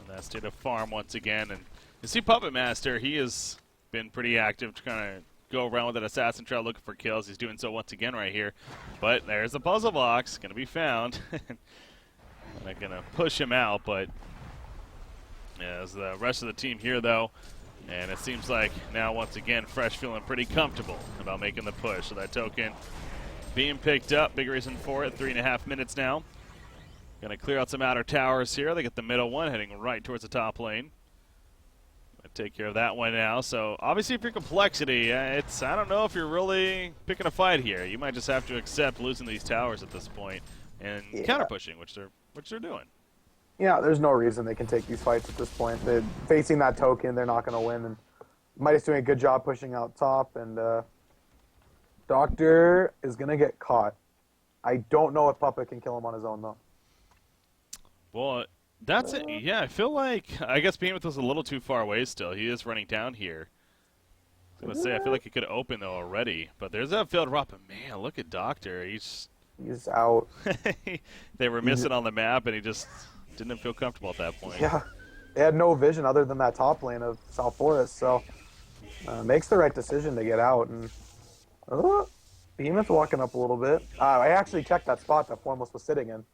that state of farm once again. And you see Puppet Master, he is... been pretty active to kind of go around with an assassin trail looking for kills. He's doing so once again right here. But there's the puzzle box. Going to be found. I'm not going to push him out, but as the rest of the team here, though, and it seems like now once again Fresh feeling pretty comfortable about making the push. So that token being picked up. Big reason for it. 3.5 minutes now. Going to clear out some outer towers here. They get the middle one heading right towards the top lane. Take care of that one now. So obviously if you're Complexity, I don't know if you're really picking a fight here. You might just have to accept losing these towers at this point and counter pushing, which they're doing. Yeah, there's no reason they can take these fights at this point. They're facing that token, they're not going to win. And Midas doing a good job pushing out top, and Doctor is going to get caught. I don't know if Puppet can kill him on his own though. Well, that's it. Yeah, I feel like, I guess Behemoth was a little too far away still. He is running down here. I was going to say, I feel like he could open, though, already. But there's that failed drop. And, man, look at Doctor. He's out. They were missing on the map, and he just didn't feel comfortable at that point. Yeah. They had no vision other than that top lane of South Forest. So, makes the right decision to get out. And Behemoth walking up a little bit. I actually checked that spot that Formless was sitting in.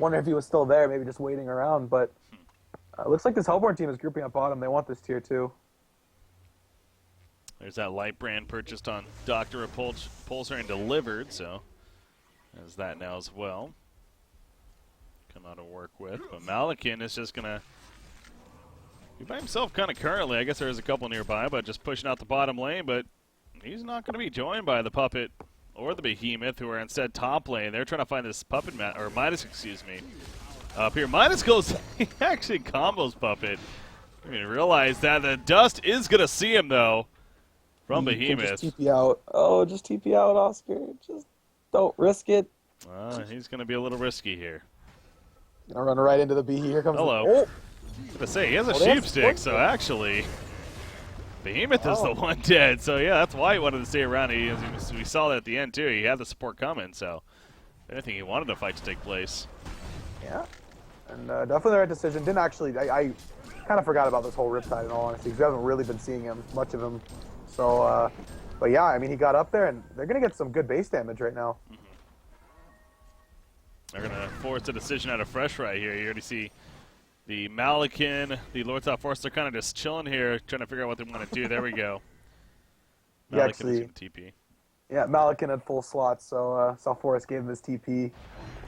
Wonder if he was still there, maybe just waiting around. But looks like this Hellborn team is grouping up bottom. They want this tier 2. There's that light brand purchased on Doctor Repulsor and delivered, so there's that now as well. Come out to work with. But Malikan is just going to be by himself kind of currently. I guess there's a couple nearby, but just pushing out the bottom lane. But he's not going to be joined by the Puppet or the Behemoth, who are instead top lane. They're trying to find this Puppet, or Midas, excuse me. Up here, Midas goes, he actually combos Puppet. I mean, realize that the Dust is going to see him, though, from Behemoth. Just TP out. Oh, just TP out, Oscar. Just don't risk it. He's going to be a little risky here. Gonna run right into the B. Here comes Hello. The, oh. I was going to say, he has a sheep stick, so actually... Behemoth is the one dead, so yeah, that's why he wanted to stay around. We saw that at the end, too. He had the support coming, so if anything, he wanted the fight to take place. Yeah, and definitely the right decision. Didn't actually, I kind of forgot about this whole Riptide in all honesty, because we haven't really been seeing much of him. So, but yeah, I mean, he got up there, and they're going to get some good base damage right now. They're going to force a decision out of Fresh right here. You already see the Malikan, the Lord South Forest, they're kind of just chilling here, trying to figure out what they want to do. There we go. Malikan is TP. Yeah, Malikan had full slots, so South Forest gave him his TP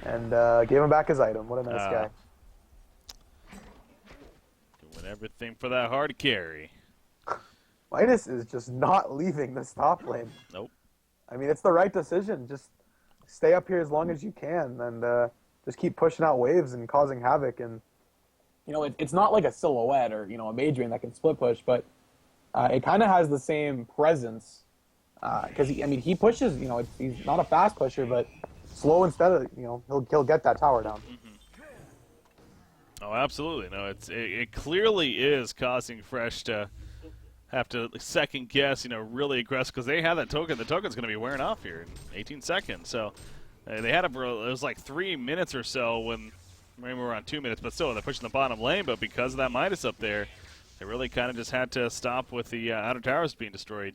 and gave him back his item. What a nice guy. Doing everything for that hard carry. Midas is just not leaving this top lane. Nope. I mean, it's the right decision. Just stay up here as long as you can and just keep pushing out waves and causing havoc. And it's not like a silhouette or a Magedrain that can split push, but it kind of has the same presence because he pushes. He's not a fast pusher, but slow instead of he'll get that tower down. Oh, absolutely. No, it clearly is causing Fresh to have to second guess, really aggressive because they have that token. The token's going to be wearing off here in 18 seconds. So they had it was like 3 minutes or so when maybe we were on 2 minutes, but still they're pushing the bottom lane. But because of that Midas up there, they really kind of just had to stop with the outer towers being destroyed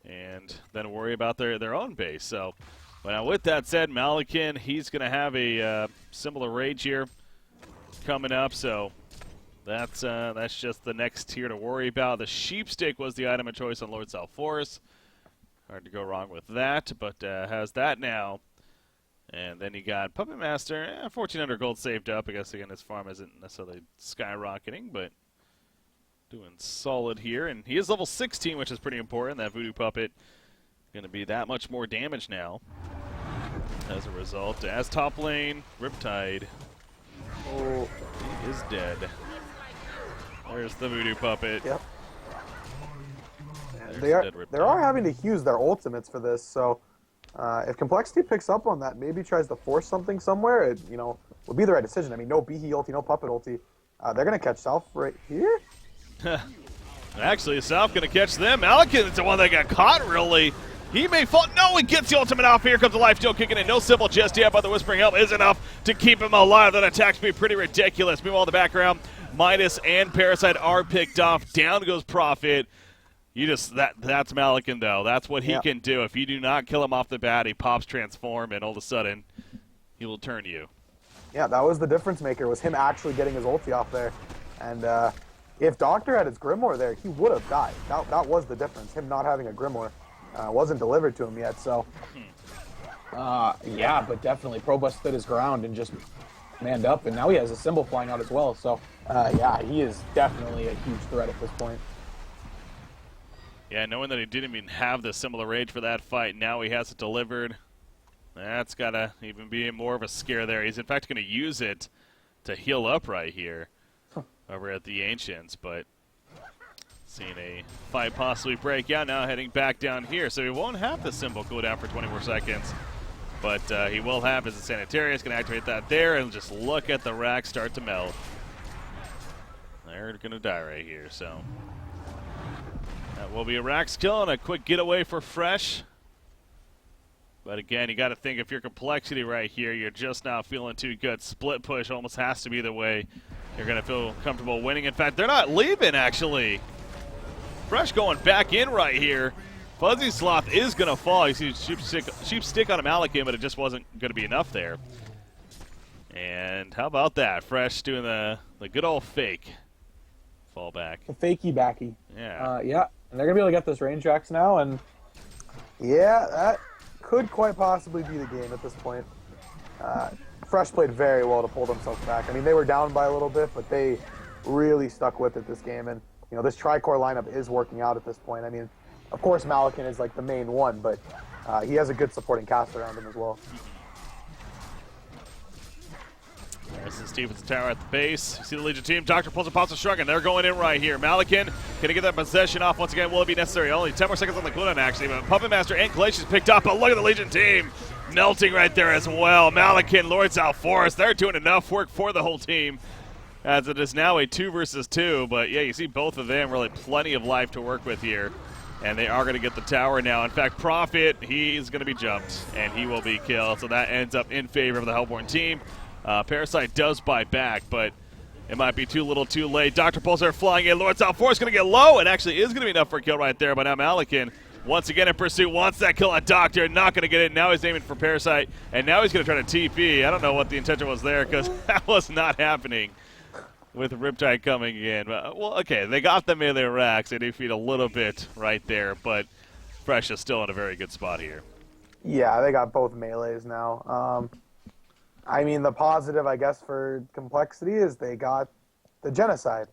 and then worry about their own base. So, but now with that said, Malakin, he's going to have a similar rage here coming up, so that's just the next tier to worry about. The Sheepstick was the item of choice on Lord Salforus. Hard to go wrong with that, but has that now. And then you got Puppet Master, 1,400 gold saved up. I guess, again, his farm isn't necessarily skyrocketing, but doing solid here. And he is level 16, which is pretty important. That Voodoo Puppet going to be that much more damage now as a result. As top lane, Riptide. Oh, he is dead. There's the Voodoo Puppet. Yep. They are having to use their ultimates for this, so if Complexity picks up on that, maybe tries to force something somewhere, it would be the right decision. I mean, no Behe ulti, no Puppet ulti. They're going to catch South right here? Actually, South going to catch them. Malakin's the one that got caught, really. He may fall. No, he gets the ultimate off. Here comes the life steal kicking in. No symbol just yet, but the Whispering Helm is enough to keep him alive. That attack's be pretty ridiculous. Meanwhile, in the background, Midas and Parasite are picked off. Down goes Prophet. That's Malakin, though. That's what he can do. If you do not kill him off the bat, he pops Transform, and all of a sudden, he will turn you. Yeah, that was the difference maker, was him actually getting his ulti off there. And if Doctor had his Grimoire there, he would have died. That was the difference, him not having a Grimoire. Wasn't delivered to him yet, so yeah, but definitely Probus stood his ground and just manned up, and now he has a symbol flying out as well, so yeah, he is definitely a huge threat at this point. Yeah, knowing that he didn't even have the similar rage for that fight, now he has it delivered. That's gotta even be more of a scare there. He's in fact gonna use it to heal up right here over at the Ancients, but seeing a fight possibly break out now, heading back down here. So he won't have the symbol go down for 20 more seconds, but he will have his Sanitarius. Going to activate that there, and just look at the rack start to melt. They're going to die right here, so that will be a rack skill and a quick getaway for Fresh. But again, you got to think if you're Complexity right here, you're just not feeling too good. Split push almost has to be the way you're going to feel comfortable winning. In fact, they're not leaving, actually. Fresh going back in right here. Fuzzy Sloth is going to fall. You see Sheep Stick on a Malakin, but it just wasn't going to be enough there. And how about that? Fresh doing the good old fake. Fall back. The fakey backy. Yeah. Yeah, and they're going to be able to get this range tracks now, and yeah, that could quite possibly be the game at this point. Fresh played very well to pull themselves back. I mean, they were down by a little bit, but they really stuck with it this game, and this Tri-Core lineup is working out at this point. I mean, of course, Malakin is like the main one, but he has a good supporting cast around him as well. This is Steven's tower at the base. You see the Legion team. Doctor pulls a Pops and Shrug, and they're going in right here. Malakin going to get that possession off once again. Will it be necessary? Only 10 more seconds on the cooldown, actually. But Puppet Master and Glacius picked up. But look at the Legion team melting right there as well. Malakin, Lord Salforus, they're doing enough work for the whole team, as it is now a 2 versus 2. But yeah, you see both of them really plenty of life to work with here. And they are going to get the tower now. In fact, Prophet, he's going to be jumped, and he will be killed. So that ends up in favor of the Hellborn team. Parasite does buy back, but it might be too little too late. Dr. Pulsar flying in. Lord Salforus going to get low, and actually is going to be enough for a kill right there. But now Malakin, once again in pursuit, wants that kill on Doctor. Not going to get it. Now he's aiming for Parasite, and now he's going to try to TP. I don't know what the intention was there, because that was not happening with Riptide coming in. Well, okay, they got the melee racks. They defeat a little bit right there, but Fresh is still in a very good spot here. Yeah, they got both melees now. I mean, the positive, I guess, for Complexity is they got the Genocide.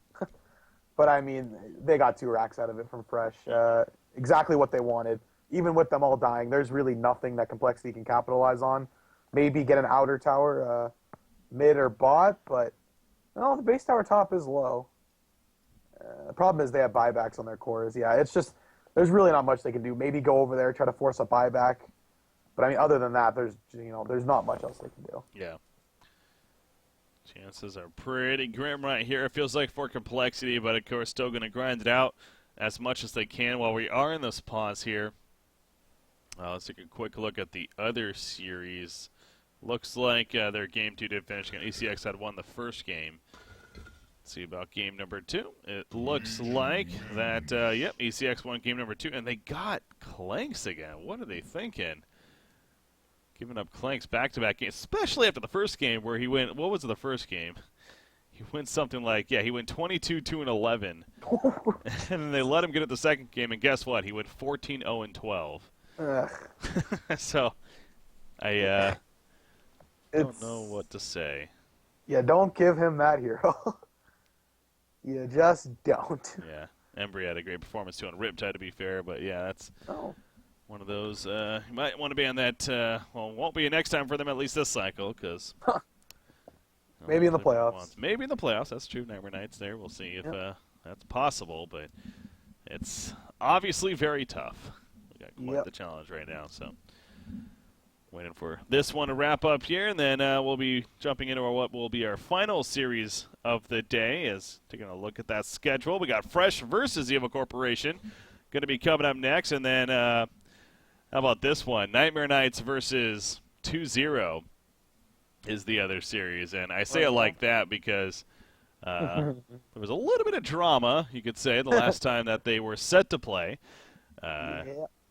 But, I mean, they got 2 racks out of it from Fresh. Exactly what they wanted. even with them all dying, there's really nothing that Complexity can capitalize on. Maybe get an outer tower, mid or bot, but no, the base tower top is low. The problem is they have buybacks on their cores. Yeah, it's just there's really not much they can do. Maybe go over there, try to force a buyback. But I mean, other than that, there's not much else they can do. Yeah. Chances are pretty grim right here. It feels like for Complexity, but of course still going to grind it out as much as they can while we are in this pause here. Let's take a quick look at the other series. Looks like their game 2 did finish. ECX had won the first game. Let's see about game number 2. It looks like that, yep, ECX won game number 2, and they got Clanks again. What are they thinking? Giving up Clanks back-to-back games, especially after the first game where he went, what was the first game? He went something like, yeah, he went 22-2-11. And then they let him get it the second game, and guess what? He went 14-0-12. So, I don't know what to say. Yeah, don't give him that hero. You just don't. Yeah, Embry had a great performance too on Riptide, to be fair, but yeah, that's one of those. You might want to be on that. Well, won't be next time for them, at least this cycle, because maybe in the playoffs. Maybe in the playoffs. That's true. Nightmare Nights there. We'll see if that's possible, but it's obviously very tough. We got quite the challenge right now, so. Waiting for this one to wrap up here, and then we'll be jumping into what will be our final series of the day. Is taking a look at that schedule. We got Fresh versus Evo Corporation going to be coming up next, and then how about this one? Nightmare Nights versus 2-0 is the other series, and I say it like that because there was a little bit of drama, you could say, the last time that they were set to play.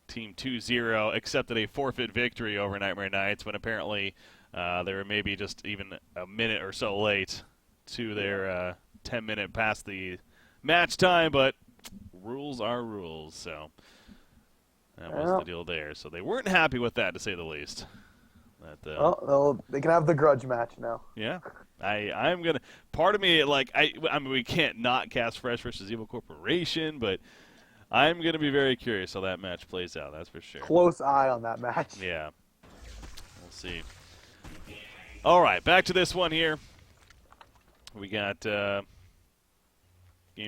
Team 2-0 accepted a forfeit victory over Nightmare Nights when apparently they were maybe just even a minute or so late to their 10-minute past the match time, but rules are rules, so that was the deal there. So they weren't happy with that, to say the least. Well, they can have the grudge match now. Yeah. I'm going to – part of me, like, I mean, we can't not cast Fresh versus Evil Corporation, but – I'm going to be very curious how that match plays out, that's for sure. Close eye on that match. Yeah. We'll see. All right, back to this one here. We got game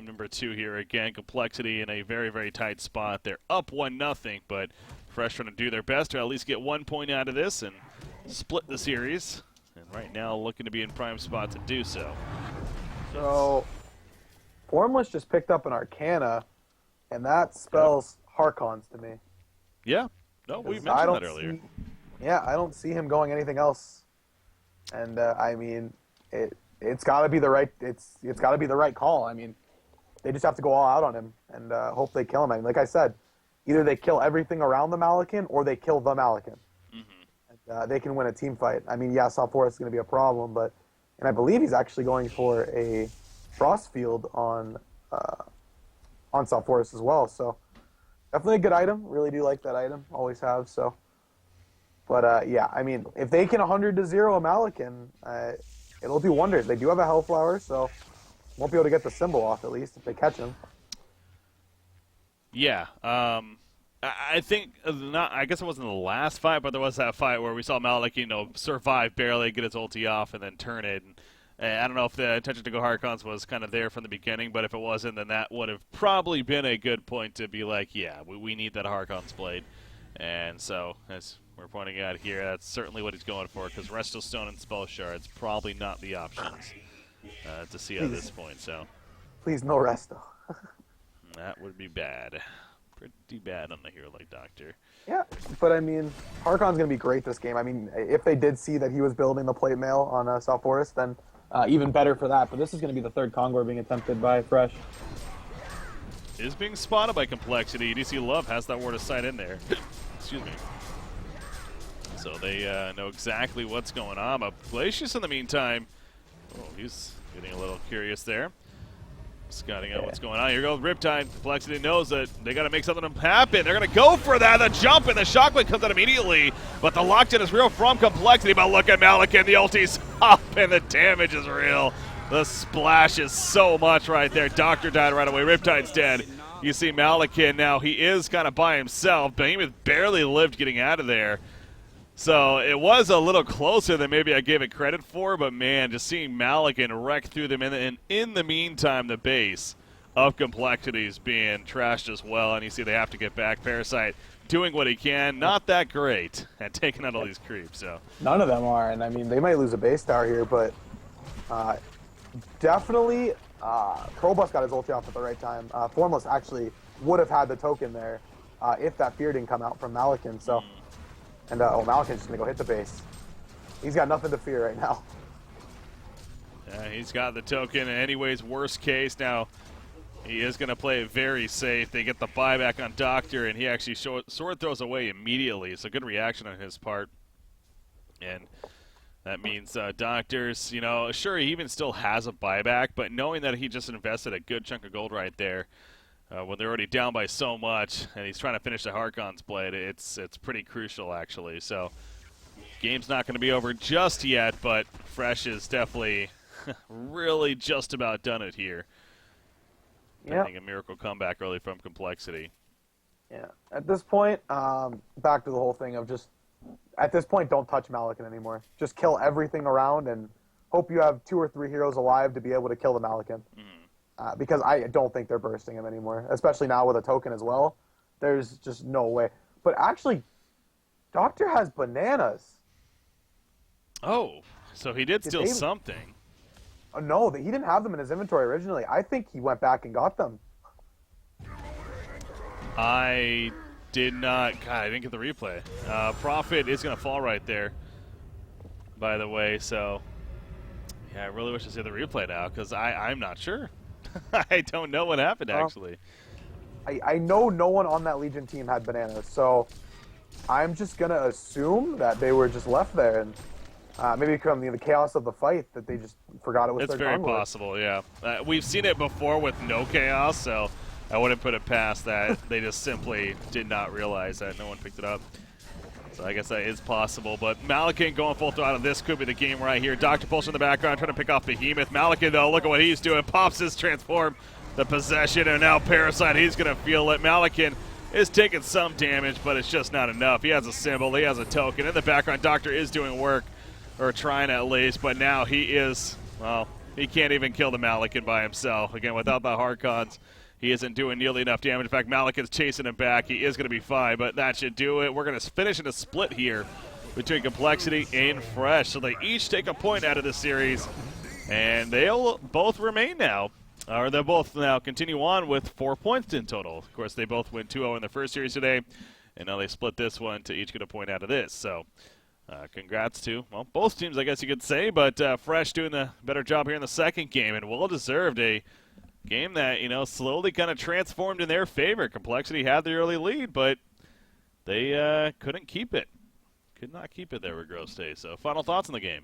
number 2 here. Again, Complexity in a very, very tight spot. They're up 1-0, but Fresh trying to do their best to at least get 1 point out of this and split the series. And right now looking to be in prime spot to do so. So, Formless just picked up an Arcana. And that spells Harkons to me. Yeah. No, we mentioned that earlier. I don't see him going anything else. And I mean, it's got to be the right got to be the right call. I mean, they just have to go all out on him and hope they kill him. I mean, like I said, either they kill everything around the Malakin or they kill the Malakin. And, they can win a team fight. I mean, yeah, South Forest is going to be a problem, and I believe he's actually going for a Frost Field on South Forest as well, so definitely a good item. Really do like that item, always have. So, but yeah, I mean, if they can 100-0 a Malakin, it'll do wonders. They do have a Hellflower, so won't be able to get the symbol off at least if they catch him. Yeah, I think I guess it wasn't the last fight, but there was that fight where we saw Malakin, survive barely, get his ulti off, and then turn it. And I don't know if the intention to go Harkons was kind of there from the beginning, but if it wasn't, then that would have probably been a good point to be like, yeah, we need that Harkons blade. And so, as we're pointing out here, that's certainly what he's going for, because Resto Stone and Spell Shards probably not the options to see at this point. So, please, no Resto. That would be bad. Pretty bad on the hero like Doctor. Yeah, but I mean, Harkon's going to be great this game. I mean, if they did see that he was building the plate mail on South Forest, then even better for that. But this is going to be the third Kongor being attempted by Fresh. Is being spotted by Complexity. DC Love has that word of sight in there. Excuse me. So they know exactly what's going on. But Glacius, in the meantime, he's getting a little curious there. Scouting out what's going on. Here goes Riptide. Complexity knows that they got to make something happen. They're going to go for that. The jump and the shockwave comes out immediately. But the lockdown is real from Complexity. But look at Malakin. The ulti's up and the damage is real. The splash is so much right there. Doctor died right away. Riptide's dead. You see Malakin now, he is kind of by himself. Behemoth barely lived getting out of there. So it was a little closer than maybe I gave it credit for, but man, just seeing Malakin wreck through them, and in the meantime, the base of Complexity is being trashed as well, and you see they have to get back. Parasite doing what he can, not that great at taking out all these creeps. So None of them are, and I mean, they might lose a base tower here, but definitely Probus got his ulti off at the right time. Formless actually would have had the token there if that fear didn't come out from Malakin, so... And, Malakin's just going to go hit the base. He's got nothing to fear right now. Yeah, he's got the token. Anyways, worst case, now he is going to play it very safe. They get the buyback on Doctor, and he actually sword throws away immediately. It's a good reaction on his part. And that means Doctor's, you know, sure, he even still has a buyback, but knowing that he just invested a good chunk of gold right there, when they're already down by so much, and he's trying to finish the Harkon's blade, it's pretty crucial, actually. So, game's not going to be over just yet, but Fresh is definitely really just about done it here. Yeah. I think a miracle comeback early from Complexity. Yeah. At this point, back to the whole thing of just, at this point, don't touch Malakin anymore. Just kill everything around and hope you have 2 or 3 heroes alive to be able to kill the Malakin. Because I don't think they're bursting him anymore, especially now with a token as well. There's just no way. But actually, Doctor has bananas. Oh, so he did steal something. Oh, no, he didn't have them in his inventory originally. I think he went back and got them. I did not. God, I didn't get the replay. Prophet is going to fall right there, by the way. So, yeah, I really wish to see the replay now because I'm not sure. I don't know what happened, actually. I know no one on that Legion team had bananas, so I'm just going to assume that they were just left there. And maybe from the chaos of the fight that they just forgot it was their It's very possible, yeah. We've seen it before with no chaos, so I wouldn't put it past that. They just simply did not realize that no one picked it up. So I guess that is possible. But Malakin going full throttle. This could be the game right here. Dr. Pulse in the background trying to pick off Behemoth. Malakin, though, look at what he's doing. Pops his transform, the possession, and now Parasite. He's going to feel it. Malakin is taking some damage, but it's just not enough. He has a symbol. He has a token. In the background, Doctor is doing work, or trying at least, but now he is, well, he can't even kill the Malakin by himself. Again, without the Harkons, he isn't doing nearly enough damage. In fact, Malakin's chasing him back. He is going to be fine, but that should do it. We're going to finish in a split here between Complexity and Fresh. So they each take a point out of this series, and they'll both remain now. Or they'll both now continue on with 4 points in total. Of course, they both win 2-0 in the first series today, and now they split this one to each get a point out of this. So congrats to, well, both teams, I guess you could say, but Fresh doing the better job here in the second game, and well-deserved. A game that, you know, slowly kind of transformed in their favor. Complexity had the early lead, but they couldn't keep it. Could not keep it there with Grove State. So final thoughts on the game.